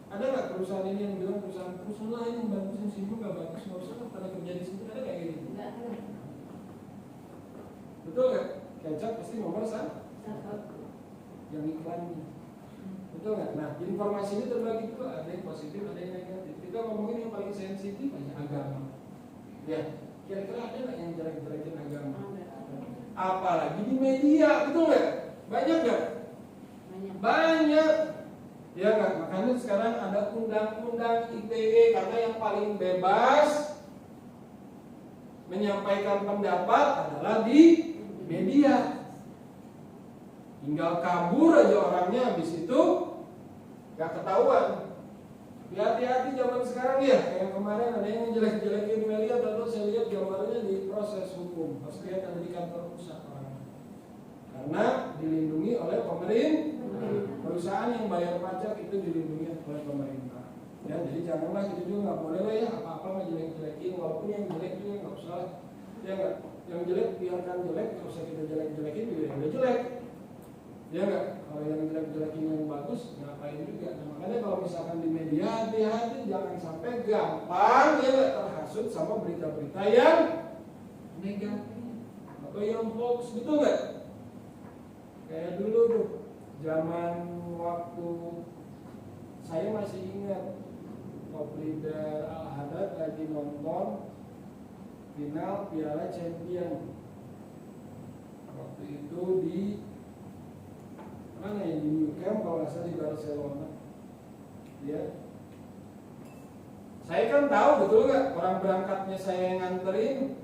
[SPEAKER 1] Ada nggak perusahaan ini yang bilang perusahaan lain yang bagus, yang sini nggak bagus, nggak usah pada kerja di situ, ada kayak gitu? Betul nggak? Kecap pasti nomor 1 yang iklannya. Betul nggak? Nah, informasi ini terbagi juga, ada yang positif, ada yang negatif. Kita ngomongin yang paling sensitif aja, agama. Ya, kira-kira ada nggak yang jelek-jelekin agama? Apalagi di media, betul nggak? Banyak nggak? Banyak. Ya nggak? Makanya sekarang ada undang-undang ITE, karena yang paling bebas menyampaikan pendapat adalah di media. Tinggal kabur aja orangnya, habis itu gak ketahuan. Hati-hati zaman sekarang ya. Kayak kemarin ada yang jelek-jelekin media, lalu saya lihat gambarnya di proses hukum. Pasti lihat ada di kantor pusat orang. Karena dilindungi oleh pemerintah. Perusahaan yang bayar pajak itu dilindungi oleh pemerintah. Ya, jadi janganlah kita juga nggak boleh lah ya apa-apa nggak jelek-jelekin, walaupun yang jelek juga nggak usah. Ya nggak, yang jelek biarkan jelek, nggak usah kita jelek-jelekin juga yang udah jelek. Ya nggak, kalau yang jelek-jelekin yang bagus ngapain juga. Nah, makanya kalau misalkan di media hati-hati, jangan sampai gampang ya nggak terhasut sama berita-berita yang negatif atau yang hoax, betul nggak? Kayak dulu tuh zaman waktu saya masih ingat Koplinda Al-Hadad lagi nonton final Piala Champion. Waktu itu di mana ya, di Nou Camp kalau nggak salah, di Barcelona. Ya, saya kan tahu betul nggak, orang berangkatnya saya yang nganterin.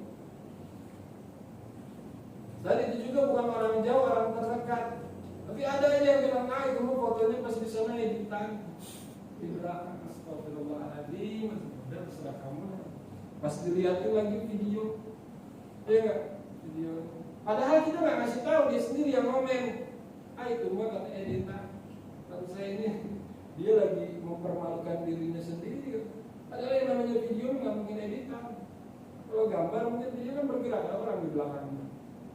[SPEAKER 1] Dan itu juga bukan orang jauh, orang terdekat. Tapi ada aja yang bilang, ah itu mau fotonya pas di sana editan di belakang. Astagfirullahaladzim, udah terserah kamu. Pas dilihatin lagi video, ya nggak, video. Padahal kita nggak ngasih tahu, dia sendiri yang komen. Ah itu mah kata editan. Kata saya ini dia lagi mempermalukan dirinya sendiri. Padahal yang namanya video nggak mungkin editan. Kalau gambar mungkin dia kan bergerak, ada orang di belakangnya.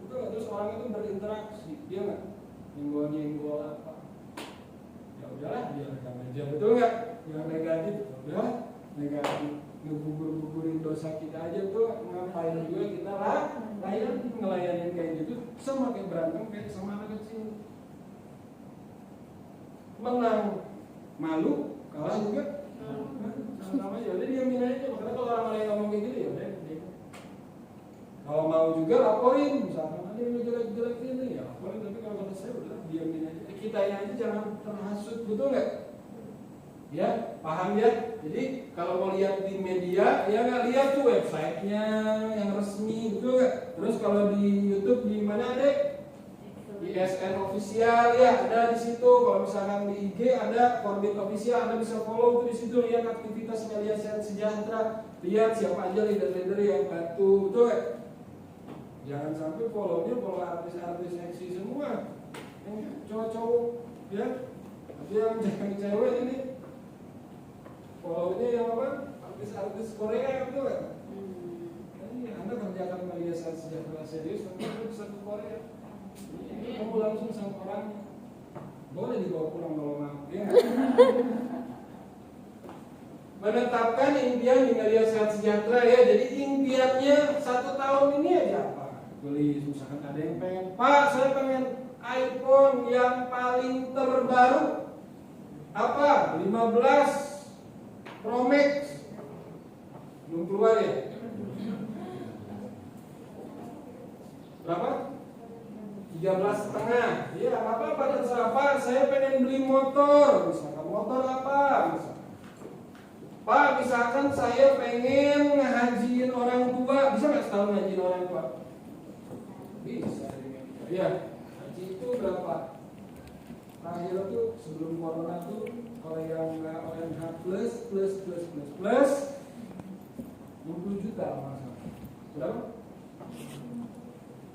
[SPEAKER 1] Betul nggak? Terus orang itu berinteraksi, dia nggak nyenggol apa. Ya udahlah, dia rekam aja, betul nggak? Yang negatif, udah negatif, ngegugur-gugurin dosa kita aja tuh, ngapain juga kita lah, ngelayanin kayak gitu, sama kayak berantem kayak sama anak kecil. Menang malu, kalah juga sama aja, udah diamin aja. Makanya kalau orang lain ngomong kayak gitu ya udah. Kalau mau juga laporin, misalkan ada yang jelek-jelek ini ya laporin. Tapi kalau kata saya udah diamin aja. Kita aja jangan terhasut, betul nggak? Ya, paham ya? Jadi kalau mau lihat di media, ya nggak lihat tuh websitenya yang resmi, betul nggak? Terus kalau di YouTube di mana ada? Di SN official ya, ada di situ. Kalau misalkan di IG ada Korbit official, Anda bisa follow tuh di situ, lihat aktivitas Melia Sejahtera, lihat siapa aja leader-leader yang bantu, betul nggak? Jangan sampai follow-nya follow artis-artis seksi semua, yang cowok-cowok, ya. Tapi yang cewek ini follow-nya yang apa? Artis-artis Korea, betul nggak? Jadi Anda kerjakan Melia Sejahtera serius, Anda bisa ke Korea. Kamu langsung sama orangnya, boleh dibawa pulang kalau mau, ya. Menetapkan impian di Melia Sejahtera ya. Jadi impiannya 1 tahun ini aja apa? Tulis, misalkan ada yang pengen, Pak saya pengen iPhone yang paling terbaru, apa? 15 Pro Max, belum keluar ya? Berapa? 13,5. Iya, apa-apa terserah Pak, saya pengen beli motor, misalkan motor apa? Pak, misalkan saya pengen ngajiin orang tua, bisa nggak setahun ngajiin orang tua? Bisa. Ya, haji itu berapa? Terakhir tuh sebelum corona tuh kalau yang nggak ONH plus 60 juta masa. Berapa?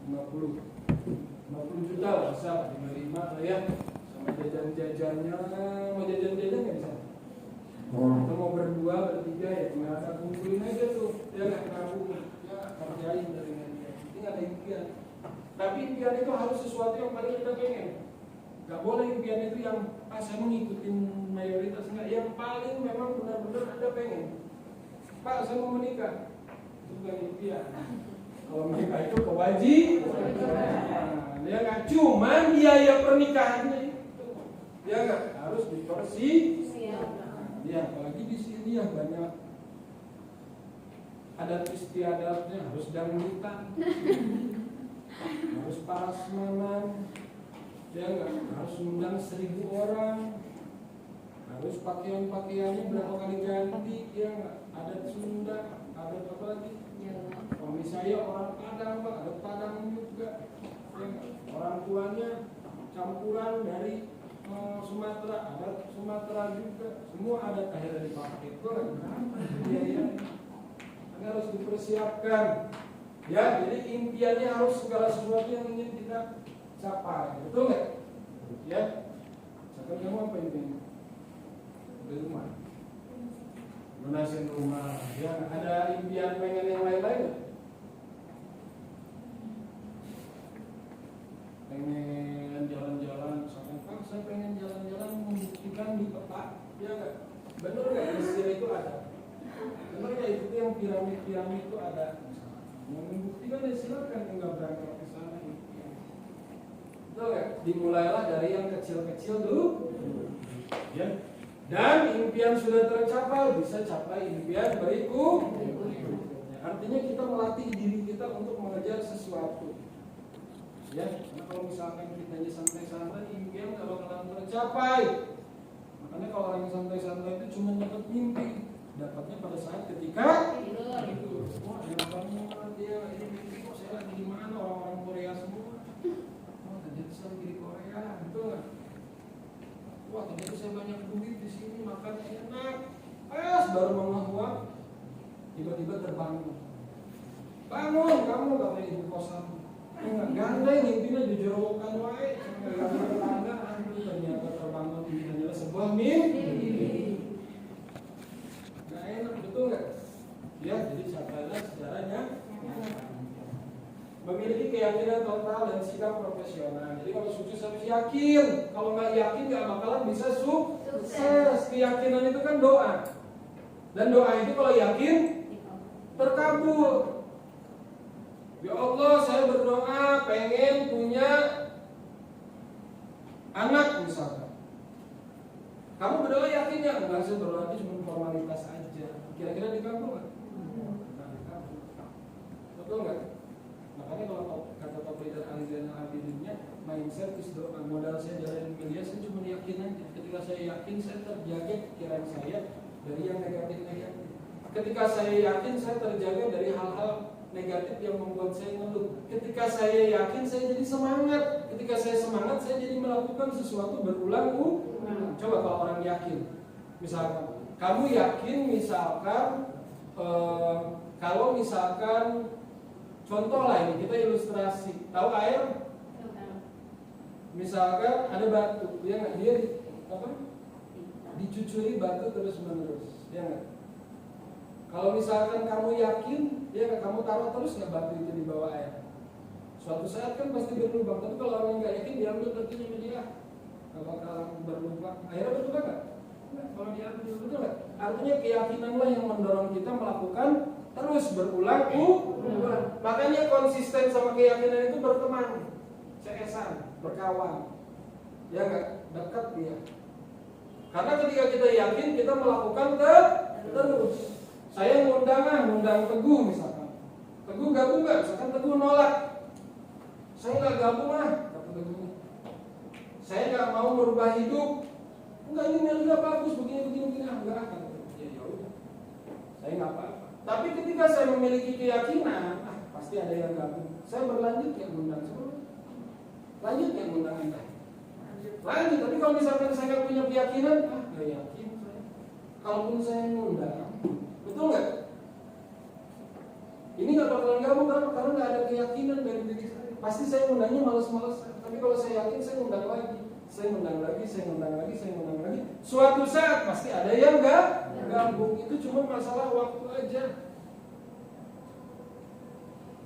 [SPEAKER 1] 50 juta lah, bisa 55 lah ya. Sama jajan-jajannya, mau jajan-jajan nggak bisa? Kita mau berdua, bertiga ya, nggak kumpulin aja tuh, ya nggak nabung, ya kerjain dari dia. Ini nggak ada impian. Tapi impian itu harus sesuatu yang paling kita pengen. Gak boleh impian itu yang saya mau ngikutin mayoritas, enggak. Yang paling memang benar-benar Anda pengen. Pak saya mau menikah, itu bukan impian. Kalau menikah itu kewajiban. Dia nggak cuman biaya pernikahannya itu, dia nggak harus dipersiapkan. Ya apalagi di sini ya banyak adat istiadatnya, harus dangdutan, harus prasmanan, ya nggak, harus undang 1.000 orang, harus pakaiannya berapa kali ganti, ya nggak, adat Sunda, adat apa lagi? Kalau misalnya orang Padang, Pak, ada Padang juga, ya nggak? Orang tuanya campuran dari Sumatera, adat Sumatera juga, semua adat akhirnya dipakai, ya. Ini harus dipersiapkan, ya. Jadi impiannya harus segala sesuatu yang ingin kita capai, betul nggak? Ya. Sekarang kamu apa impiannya? Beli rumah, lunasin rumah, ya. Ada impian pengen yang lain-lain? Pengen jalan-jalan, misalkan Pak saya pengen jalan-jalan membuktikan di peta, ya nggak? Benar nggak Mesir itu ada? Benar nggak itu yang piramid itu ada? Mau membuktikan ya silakan, nggak berangkat ke sana. Betul nggak? Dimulailah dari yang kecil-kecil dulu, ya. Dan impian sudah tercapai, bisa capai impian berikut. Artinya kita melatih diri kita untuk mengejar sesuatu. Ya, karena kalau misalkan kita aja santai-santai, impian nggak bakalan tercapai. Makanya kalau orang yang santai-santai itu cuma dapat mimpi, dapatnya pada saat ketika tidur. Wah, enak banget dia ini mimpi kok saya lagi di mana, orang-orang Korea semua. Wah, ternyata saya lagi di Korea, betul nggak? Wah, ternyata saya banyak duit di sini, makannya enak. Baru mengahuan, tiba-tiba terbangun. Bangun, kamu nggak kayak ibu kosan. Gandeng, intinya jujur-jujuran wae, ternyata terbangun ini hanyalah sebuah mimpi. Nggak enak, betul nggak? Ya, jadi capailah sejarahnya. Memiliki keyakinan total dan sikap profesional. Jadi kalau sukses harus yakin. Kalau nggak yakin nggak bakalan bisa sukses. Keyakinan itu kan doa. Dan doa itu kalau yakin terkabul. Ya Allah, saya berdoa pengen punya anak misalkan. Kamu berdoa yakin nggak? Enggak, saya berdoa itu cuma formalitas aja. Kira-kira dikabul nggak? Betul nggak? Makanya kalau kata Pak Peter Ali Zainal Abidinnya, mindset is doa. Modal saya jalanin media, saya cuma yakin aja. Ketika saya yakin, saya terjaga pikiran saya dari yang negatif-negatif. Ketika saya yakin, saya terjaga dari hal-hal negatif yang membuat saya ngeluh. Ketika saya yakin, saya jadi semangat. Ketika saya semangat, saya jadi melakukan sesuatu berulang-ulang. Coba kalau orang yakin, misalkan kamu yakin, misalkan kalau misalkan contoh lah ini, kita ilustrasi. Tahu air? Misalkan ada batu, dia nggak, dia dicucuri batu terus-menerus, dia nggak. Kalau misalkan kamu yakin, ya kamu taruh terus nggak batu itu di bawah air. Suatu saat kan pasti berlubang. Tapi kalau orang nggak yakin, diambil batunya media, nggak bakalan berlubang. Akhirnya berlubang nggak? Kalau diambil, betul nggak? Artinya keyakinanlah yang mendorong kita melakukan terus berulang. Makanya konsisten sama keyakinan itu berteman, CS-an, berkawan. Ya nggak? Dekat dia. Karena ketika kita yakin, kita melakukan terus. Saya ngundang Teguh misalkan. Teguh gabung nggak? Misalkan Teguh nolak. Saya nggak gabung lah, kata Teguh. Saya nggak mau merubah hidup. Enggak, ini media bagus, begini. Enggak akan. Ya udah. Saya nggak apa-apa. Tapi ketika saya memiliki keyakinan, pasti ada yang gabung. Saya berlanjut yang ngundang semua. Lanjut yang ngundang Anda. Lanjut. Tapi kalau misalkan saya nggak punya keyakinan, nggak yakin saya. Kalaupun saya ngundang, betul nggak? Ini nggak bakalan gabung karena nggak ada keyakinan dari diri saya. Pasti saya ngundangnya males-malesan. Tapi kalau saya yakin, saya ngundang lagi. Saya ngundang lagi. Suatu saat pasti ada yang nggak gabung. Itu cuma masalah waktu aja.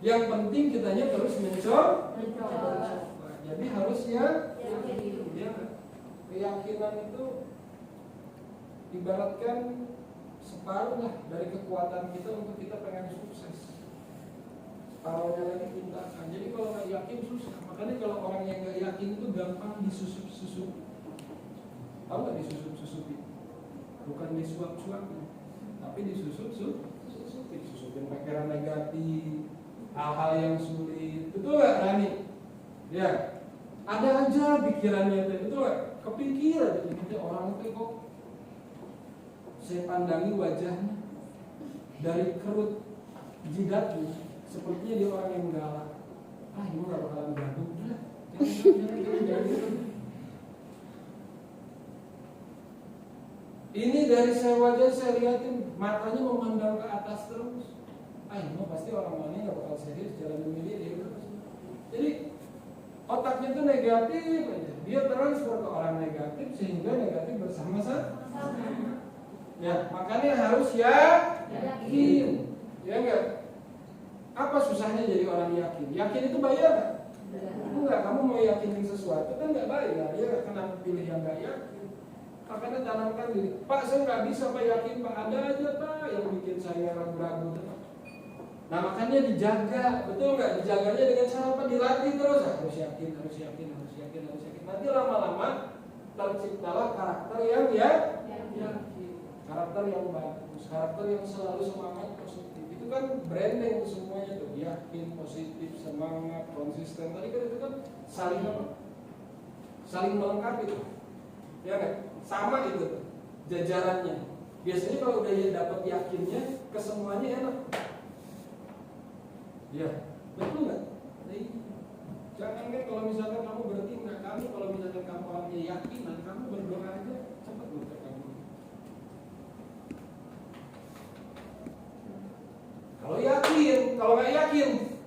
[SPEAKER 1] Yang penting kitanya terus mencoba. Jadi harus ya. Keyakinan itu ibaratkan separuh lah dari kekuatan kita untuk kita pengen sukses. Separuhnya lagi tindakan. Jadi kalau nggak yakin susah. Makanya kalau orang yang nggak yakin itu gampang disusup-susup. Tahu nggak disusup-susupi? Bukan disuap-suapin, tapi disusupin pikiran negatif, hal-hal yang sulit. Betul nggak, Rani? Ya. Ada aja pikirannya, betul nggak? Kepikiran jadi orang itu kok. Saya pandangi wajahnya dari kerut jidatnya, sepertinya dia orang yang galak. Ini nggak bakalan gabung. Jangan. Ini dari saya wajah saya lihatin matanya memandang ke atas terus. Ini pasti orang lainnya nggak bakal serius jalan memilih dia terus. Jadi otaknya itu negatif aja. Dia transfer ke orang negatif sehingga negatif bersama-sama. Ya, makanya harus yakin. Ya enggak? Apa susahnya jadi orang yakin? Yakin itu bayar nggak? Enggak, kamu mau yakinin sesuatu kan nggak bayar. Ya kenapa pilih yang nggak yakin? Makanya tanamkan diri. Pak, saya nggak bisa Pak yakin Pak. Ada aja Pak yang bikin saya ragu-ragu. Nah makanya dijaga, betul nggak? Dijaganya dengan cara apa? Dilatih terus. Harus yakin. Nanti lama-lama terciptalah karakter yang yakin, karakter yang bagus, karakter yang selalu semangat positif. Itu kan branding semuanya tuh, yakin, positif, semangat, konsisten. Tadi kan itu kan saling melengkapi tuh, ya kan? Sama itu jajarannya. Biasanya kalau udah dapat yakinnya, kesemuanya enak. Ya, betul nggak? Jangan kan kalau misalkan kamu bertindak, kalau misalkan kamu orangnya yakinan, kamu berdoa aja cepat loh kamu. Kalau yakin, kalau nggak yakin,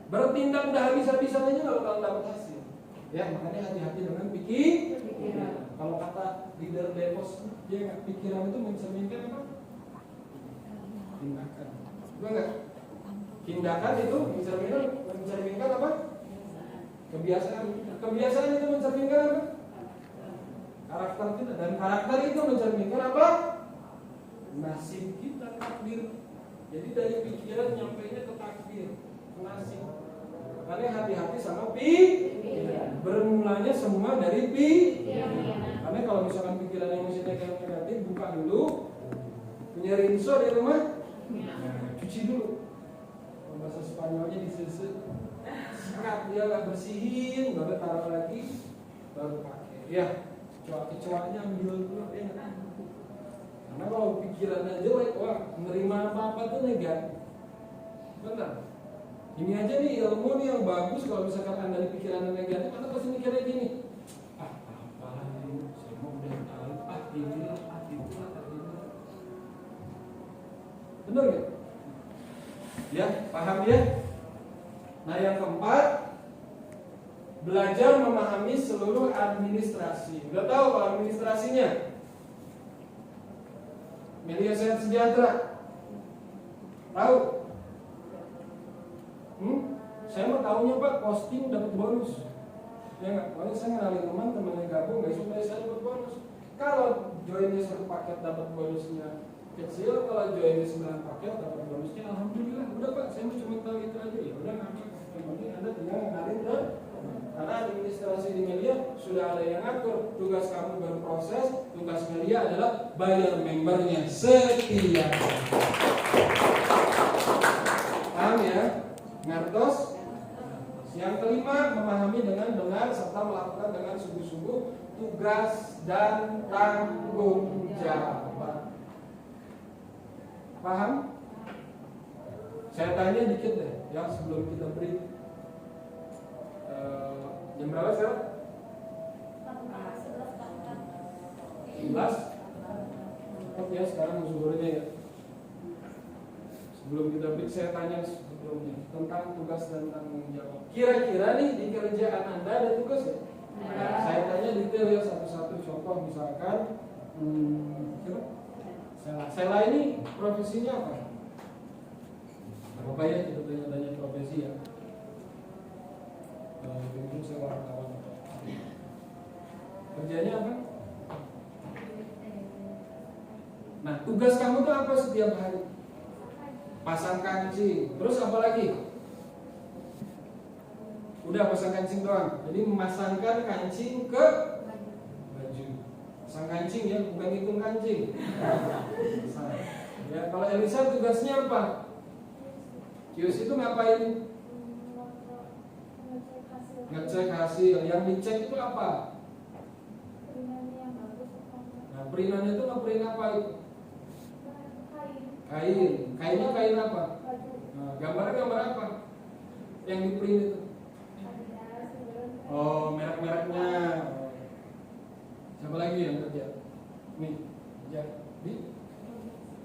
[SPEAKER 1] bertindak udah habis-habisan aja nggak bakal dapat hasil. Ya, makanya hati-hati dengan pikiran. Kalau kata leader Devos, dia nggak, pikiran itu mencerminkan apa? Tindakan. Betul nggak? Tindakan itu mencerminkan apa? Kebiasaan. Kebiasaan itu mencerminkan apa? Karakter kita. Dan karakter itu mencerminkan apa? Nasib kita, takdir. Jadi dari pikiran nyampainya ke takdir, ke nasib. Makanya hati-hati sama bermulanya semua dari Karena kalau misalkan pikiran yang masih negatif, buka dulu. Punya rinso di rumah, cuci dulu. Bahasa Spanyolnya disese. Sikat dia nggak bersihin, baru taruh lagi, baru pakai. Ya, kecoanya ambil dulu. Karena kalau pikirannya jelek, wah, menerima apa-apa tuh negatif. Benar. Ini aja nih ilmu nih yang bagus. Kalau misalkan Anda di pikiran negatif, Anda pasti mikirnya gini. Apa ini? Saya mau udah tahu. Inilah, itulah, inilah. Benar nggak? Ya, paham ya? Nah, yang keempat, belajar memahami seluruh administrasi. Udah tahu kalau administrasinya? Media Sehat Sejahtera. Tahu? Saya mau tahunya Pak, posting dapat bonus. Ya nggak? Pokoknya saya ngenalin teman yang gabung, besok dari saya dapat bonus. Kalau joinnya 1 paket dapat bonusnya kecil, kalau joinnya 9 paket dapat bonusnya alhamdulillah. Udah Pak, saya cuma tahu itu aja. Ya udah, nanti yang penting Anda tinggal ngenalin kan? Karena administrasi di media sudah ada yang ngatur. Tugas kamu berproses, tugas media adalah bayar membernya setiap hari. Paham ya? Ngertos? Yang kelima, memahami dengan benar serta melakukan dengan sungguh-sungguh tugas dan tanggung jawab. Paham? Saya tanya dikit deh, ya sebelum kita break. Jam berapa sekarang? 11? Cepat ya sekarang zuhurnya ya. Sebelum kita break saya tanya sebelumnya tentang tugas dan tanggung jawab. Kira-kira nih di kerjaan Anda ada tugas ya? Saya tanya detail ya satu-satu. Contoh misalkan Sela ini profesinya apa? Apa ya kita tanya profesi ya? Dulu saya wartawan. Kerjanya apa? Nah, tugas kamu tuh apa setiap hari? Pasang kancing. Terus apa lagi? Udah pasang kancing doang. Jadi memasangkan kancing ke baju. Pasang kancing ya, bukan hitung kancing. Ya, kalau Elisa tugasnya apa? Kios itu ngapain? Ngecek hasil. Yang dicek itu apa? Nah, perintannya itu ngeprint apa itu? Kain. Kainnya kain apa? Nah, gambarnya gambar apa? Yang di print itu? Oh, merek-mereknya. Siapa lagi yang kerja? Nih, kerja di.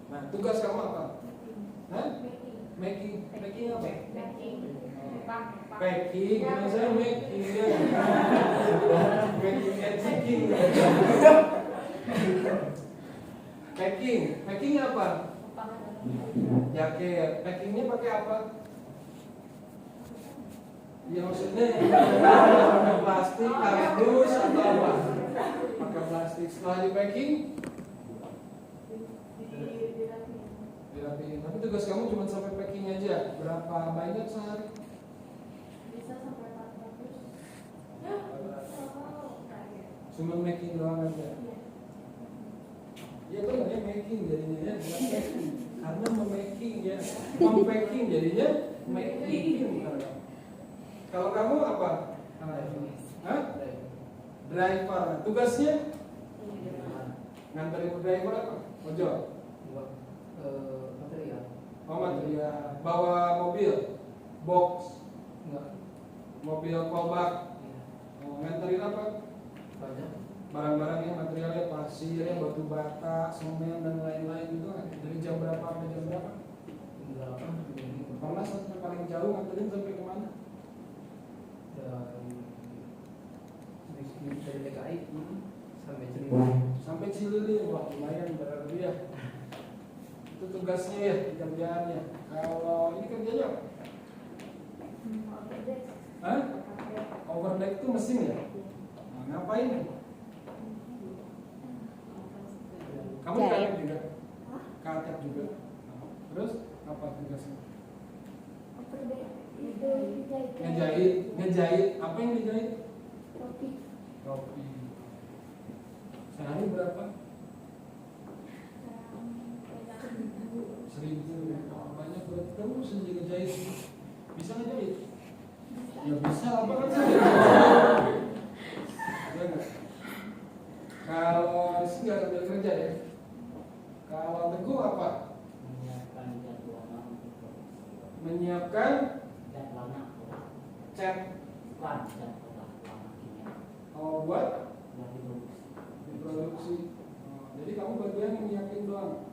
[SPEAKER 1] Nah, tugas kamu apa? Hah? Making apa? Packing. Nama saya making ya. Making and checking. Packing apa? Jaket. Packingnya pakai apa? Ya maksudnya pakai plastik, kardus atau apa? Pakai plastik. Setelah di packing dirapiin. Tapi tugas kamu cuma sampai packing aja. Berapa banyak sehari? Bisa sampai 400. Cuma memaking doang aja. Ya itu namanya making jadinya ya, bukan packing. Karena memaking ya, mempacking jadinya making. Kalau kamu apa? Hah? Driver. Tugasnya? Nganterin driver apa? Ojol.
[SPEAKER 2] Material.
[SPEAKER 1] Oh material. Bawa mobil, box,
[SPEAKER 2] Enggak.
[SPEAKER 1] mobil kolbak. Oh, nganterin apa?
[SPEAKER 2] Banyak.
[SPEAKER 1] Barang-barangnya, materialnya, pasir, batu bata, semen dan lain-lain gitu kan. Dari jam berapa sampai jam berapa? Pernah sampai paling jauh nganterin sampai kemana?
[SPEAKER 2] Dari TKI sampai Cililin.
[SPEAKER 1] Sampai Cililin, wah lumayan berarti ya. Itu tugasnya ya, kerjaannya. Kalau ini kerjanya apa? Hah? Overdeck itu mesin ya? Nah, ngapain? Kamu karet juga? Karet juga. Terus apa tugasnya? Ngejahit. Apa yang dijahit? Topi. Sehari berapa? 1.000. Banyak berarti kamu sendiri ngejahit. Bisa ngejahit? Ya bisa, apa kan saya? Ya enggak? Kalau sih nggak sambil kerja ya. Kalau Teguh apa? Menyiapkan cat. Oh buat diproduksi. Oh, jadi kamu bagian menyiapin doang.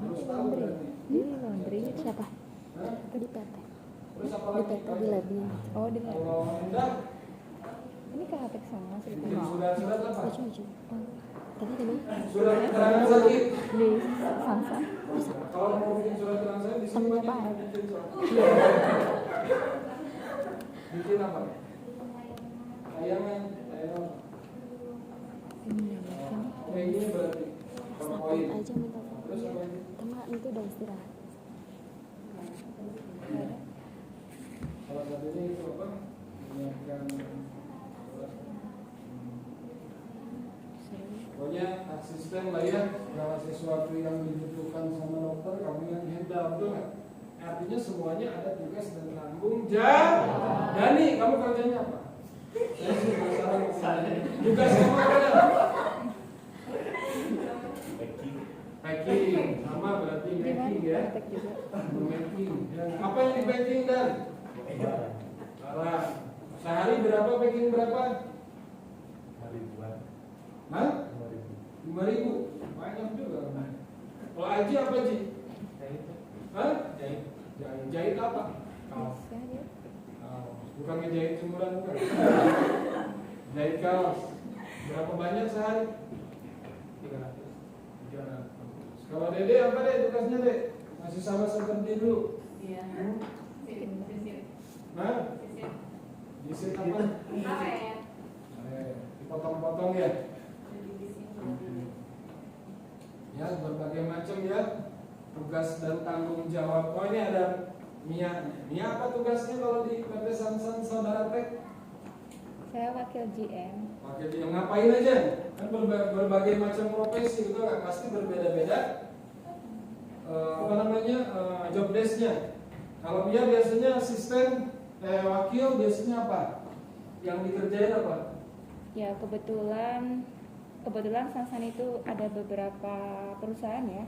[SPEAKER 1] Harus tahu berarti.
[SPEAKER 3] Ini laundry siapa?
[SPEAKER 1] Hah?
[SPEAKER 3] Tadi PT.
[SPEAKER 1] Terus apa
[SPEAKER 3] Di
[SPEAKER 1] lagi?
[SPEAKER 3] PT di labnya. Oh di lab.
[SPEAKER 1] Kalau enggak,
[SPEAKER 3] Ini ke HPX sama sih.
[SPEAKER 1] bikin surat-surat apa?
[SPEAKER 3] Baju. Oh. Tadi di mana?
[SPEAKER 1] Surat keterangan sakit.
[SPEAKER 3] Di Samsung. Bisa.
[SPEAKER 1] Kalau mau bikin surat keterangan sakit di sini
[SPEAKER 3] Temennya
[SPEAKER 1] aja
[SPEAKER 3] Pak.
[SPEAKER 1] bikin surat. Bikin apa? Tayangan. Kayak gini berarti.
[SPEAKER 3] Sakit
[SPEAKER 1] Poin.
[SPEAKER 3] aja minta.
[SPEAKER 1] Terus apa ini?
[SPEAKER 3] Sama itu udah istirahat.
[SPEAKER 1] Salah satunya itu apa? Menyiapkan pokoknya asisten lah ya. Kalau sesuatu yang dibutuhkan sama dokter kamu yang handle, betul nggak? Artinya semuanya ada tugas dan tanggung jawab. Dani, kamu kerjanya apa? Saya sih masalah tugas kamu apa ya? Packing, sama berarti packing ya. Packing. Apa yang di packing dan? Salah. Sehari berapa packing berapa? Hah? 5.000. Banyak juga. Kalau Aji apa Ji? Hah? Jahit apa? Kaos. Bukan ngejahit jemuran bukan. Jahit kaos. Berapa banyak sehari? 300. Kalau Dede apa deh tugasnya deh? Masih sama seperti dulu.
[SPEAKER 4] Iya.
[SPEAKER 1] Nah, disit apa? Dipotong-potong ya. Ya, berbagai macam ya tugas dan tanggung jawab. Oh ini ada Mia. Mia apa tugasnya kalau di PT Samsan Saudara Tek?
[SPEAKER 3] Saya wakil GM.
[SPEAKER 1] Wakil GM ngapain aja? Kan berbagai macam profesi itu nggak pasti berbeda-beda. Apa namanya job desk-nya. Kalau Mia biasanya asisten, wakil biasanya apa? Yang dikerjain apa?
[SPEAKER 3] Ya kebetulan Samsan itu ada beberapa perusahaan ya.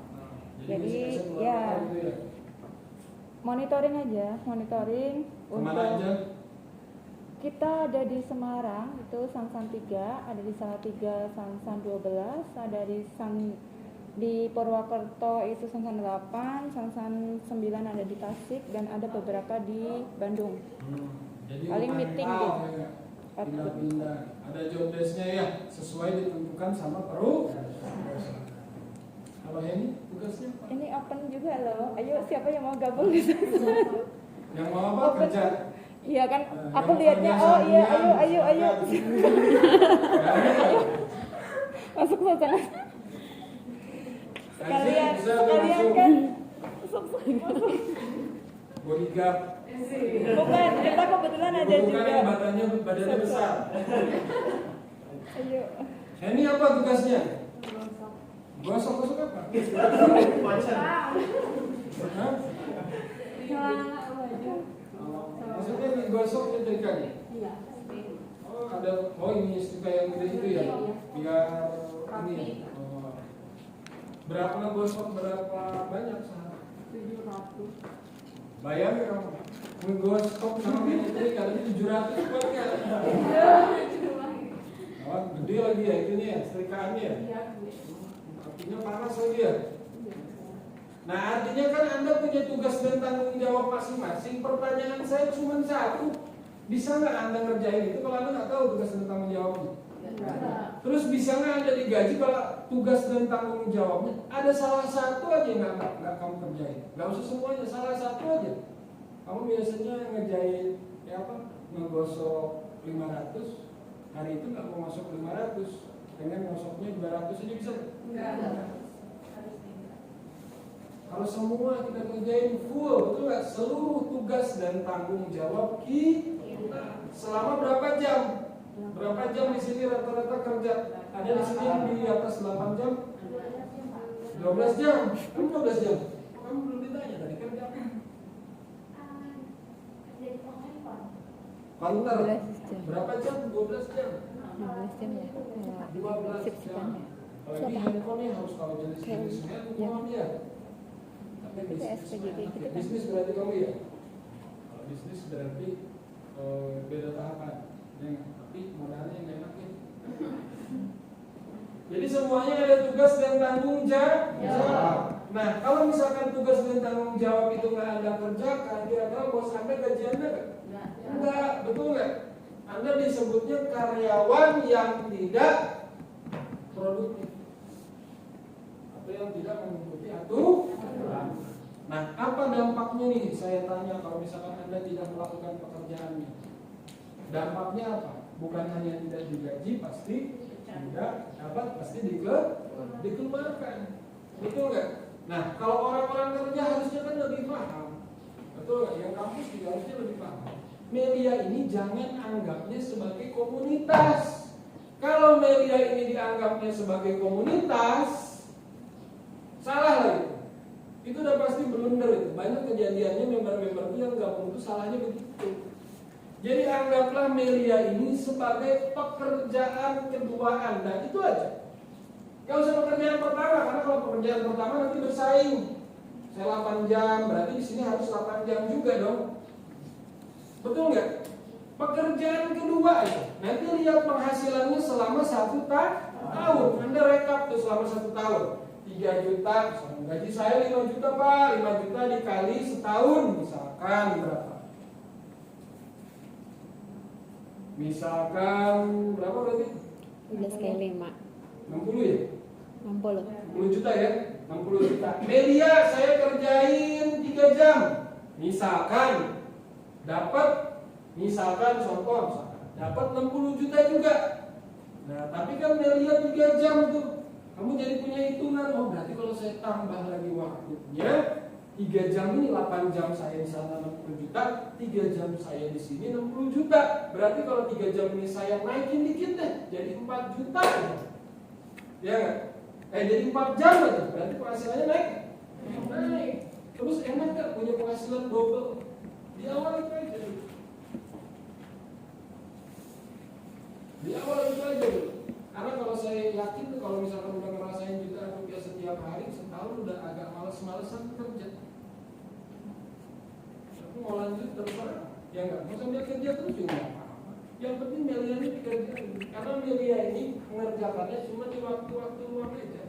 [SPEAKER 3] Jadi ya
[SPEAKER 1] gitu ya?
[SPEAKER 3] monitoring
[SPEAKER 1] Kemana
[SPEAKER 3] untuk
[SPEAKER 1] aja?
[SPEAKER 3] kita ada di Semarang itu Samsan 3, ada di Salatiga Samsan 12, ada di Purwokerto itu Samsan 8, Samsan 9 ada di Tasik dan ada beberapa di Bandung.
[SPEAKER 1] Jadi
[SPEAKER 3] Paling meeting gitu.
[SPEAKER 1] ya. Pindah-pindah. Ada job desk-nya ya, sesuai ditentukan sama perusahaan. Kalau ini tugasnya apa?
[SPEAKER 3] Ini open juga loh. Ayo siapa yang mau gabung di sana?
[SPEAKER 1] Yang mau apa kerja?
[SPEAKER 3] Iya kan,
[SPEAKER 1] Yang
[SPEAKER 3] aku
[SPEAKER 1] mau
[SPEAKER 3] lihatnya
[SPEAKER 1] kerja
[SPEAKER 3] oh iya
[SPEAKER 1] sambilan,
[SPEAKER 3] ayo.
[SPEAKER 1] Ayo.
[SPEAKER 3] Masuk sana. Sekalian
[SPEAKER 1] Bisa tuh
[SPEAKER 3] kan
[SPEAKER 1] masuk.
[SPEAKER 3] masuk.
[SPEAKER 1] Bodyguard.
[SPEAKER 3] Bukan, kita kebetulan ada
[SPEAKER 1] Bukan
[SPEAKER 3] juga.
[SPEAKER 1] yang badannya besar.
[SPEAKER 3] Ayo.
[SPEAKER 1] Ini apa tugasnya? Gosok apa? Hah? Maksudnya digosok setrikanya? Oh, ada, ini setrika yang gede itu ya? Biar ini. Oh. Berapa ngegosok, berapa banyak sehari?
[SPEAKER 3] 700.
[SPEAKER 1] Bayangin kamu, ngegosok sama setrika itu 700 buat kan? Oh, gede lagi ya itunya ya, setrikaannya ya? Artinya panas lagi ya? Nah, artinya kan Anda punya tugas dan tanggung jawab masing-masing. Pertanyaan saya cuma satu, bisa nggak Anda ngerjain itu kalau Anda nggak tahu tugas dan tanggung jawabnya? Terus bisa nggak Anda digaji kalau tugas dan tanggung jawabnya ada salah satu aja yang nggak kamu kerjain? Nggak usah semuanya, salah satu aja. Kamu biasanya ngerjain ya apa? Ngegosok 500, hari itu nggak mau masuk 500, pengen ngosoknya 200 aja bisa? Enggak. Kalau semua kita kerjain full, betul nggak? Seluruh tugas dan tanggung jawab kita selama berapa jam? Berapa jam di sini rata-rata kerja? Ada di sini yang di atas 8 jam? 12 jam? Kamu 12 jam? Kamu belum ditanya tadi kerja apa? Konter. Berapa jam? 12 jam?
[SPEAKER 3] 12 jam ya.
[SPEAKER 1] 12 jam. Kalau ini handphone harus tahu jenis-jenisnya, handphone ya. Tapi bisnis berarti kamu ya? Kalau bisnis berarti beda tahapan. Tapi modalnya yang enak ya. Jadi semuanya ada tugas dan tanggung jawab. Nah, kalau misalkan tugas dan tanggung jawab itu nggak Anda kerjakan, kira-kira bos Anda gaji Anda nggak? Enggak, betul nggak? Anda disebutnya karyawan yang tidak produktif atau yang tidak mengikuti aturan. Nah, apa dampaknya nih? Saya tanya kalau misalkan Anda tidak melakukan pekerjaannya. Dampaknya apa? Bukan hanya tidak digaji, pasti tidak dapat, pasti dikeluarkan. Betul nggak? Nah, kalau orang-orang kerja harusnya kan lebih paham. Betul nggak? Yang kampus juga harusnya lebih paham. Media ini jangan anggapnya sebagai komunitas. Kalau media ini dianggapnya sebagai komunitas, salah lagi. Itu udah pasti blunder itu. Banyak kejadiannya member-member itu yang gabung itu salahnya begitu. Jadi anggaplah media ini sebagai pekerjaan kedua Anda, itu aja. Gak usah pekerjaan pertama, karena kalau pekerjaan pertama nanti bersaing. Saya 8 jam, berarti di sini harus 8 jam juga dong. Betul nggak? Pekerjaan kedua aja. Nanti lihat penghasilannya selama 1 tahun. Anda rekap tuh selama 1 tahun. 3 juta, gaji saya 5 juta Pak, 5 juta dikali setahun, misalkan berapa? Misalkan berapa berarti?
[SPEAKER 3] 12 kali 5
[SPEAKER 1] 60 ya?
[SPEAKER 3] 60
[SPEAKER 1] 10 juta ya? 60 juta. Media saya kerjain 3 jam. Misalkan dapat, misalkan contoh, dapat 60 juta juga. Nah, tapi kan media 3 jam tuh. Kamu jadi punya hitungan, oh berarti kalau saya tambah lagi waktunya 3 jam ini 8 jam saya di sana 60 juta, 3 jam saya di sini 60 juta. Berarti kalau 3 jam ini saya naikin dikit deh, jadi 4 juta aja. Ya nggak? Jadi 4 jam aja, berarti penghasilannya naik. Naik. Terus enak nggak punya penghasilan double? Di awal itu aja. Di awal itu aja dulu. Karena kalau saya yakin tuh kalau misalkan udah ngerasain jutaan rupiah setiap hari, setahun udah agak males-malesan kerja. Aku mau lanjut terserah, ya nggak mau sambil kerja terus juga nggak apa-apa. Yang penting media ini dikerjain, karena media ini mengerjakannya cuma di waktu-waktu luang aja.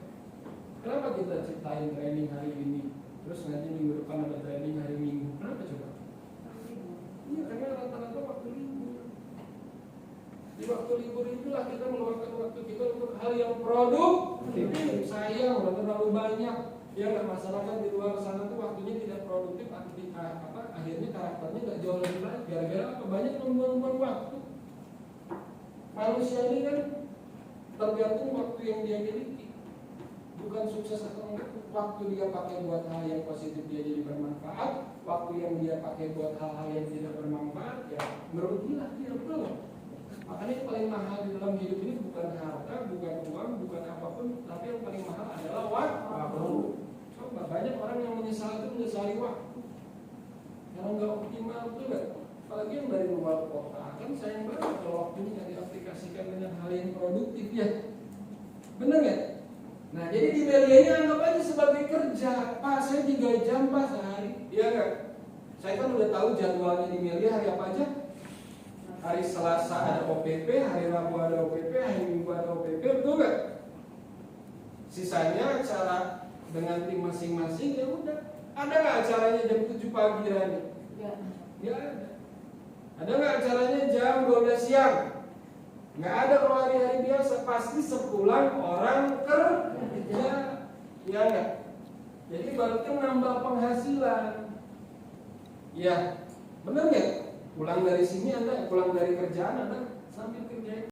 [SPEAKER 1] Kenapa kita ciptain training hari ini, terus nanti minggu depan ada training hari Minggu? Kenapa coba? Iya, karena rata-rata waktu libur. Di waktu libur itulah kita meluangkan waktu kita untuk hal yang produktif. Sayang, udah terlalu banyak. Ya nggak, masyarakat di luar sana tuh waktunya tidak produktif, akhirnya karakternya nggak jauh lebih baik. Gara-gara apa? Banyak membuang-buang waktu. Manusia ini kan tergantung waktu yang dia miliki, bukan sukses atau enggak. Waktu dia pakai buat hal yang positif dia jadi bermanfaat. Waktu yang dia pakai buat hal-hal yang tidak bermanfaat, ya merugilah dia, betul. Makanya yang paling mahal di dalam hidup ini bukan harta, bukan uang, bukan apapun, tapi yang paling mahal adalah waktu. Coba banyak orang yang menyesal itu menyesali waktu. Karena nggak optimal, betul nggak? Apalagi yang dari luar kota, kan sayang banget kalau waktunya nggak diaplikasikan dengan hal yang produktif ya. Bener nggak? Nah jadi di Melia ini anggap aja sebagai kerja. Pak saya 3 jam Pak sehari, iya nggak? Saya kan udah tahu jadwalnya di Melia hari apa aja. Hari Selasa ada OPP, hari Rabu ada OPP, hari Minggu ada OPP, betul nggak? Sisanya acara dengan tim masing-masing ya udah. Ada nggak acaranya jam 7 pagi Rani? Nggak ada. Ada nggak acaranya jam 12 siang? Nggak ada. Kalau hari-hari biasa pasti sepulang orang kerja, ya nggak? Jadi berarti nambah penghasilan, ya bener nggak? Pulang dari sini Anda, pulang dari kerjaan Anda sambil kerjain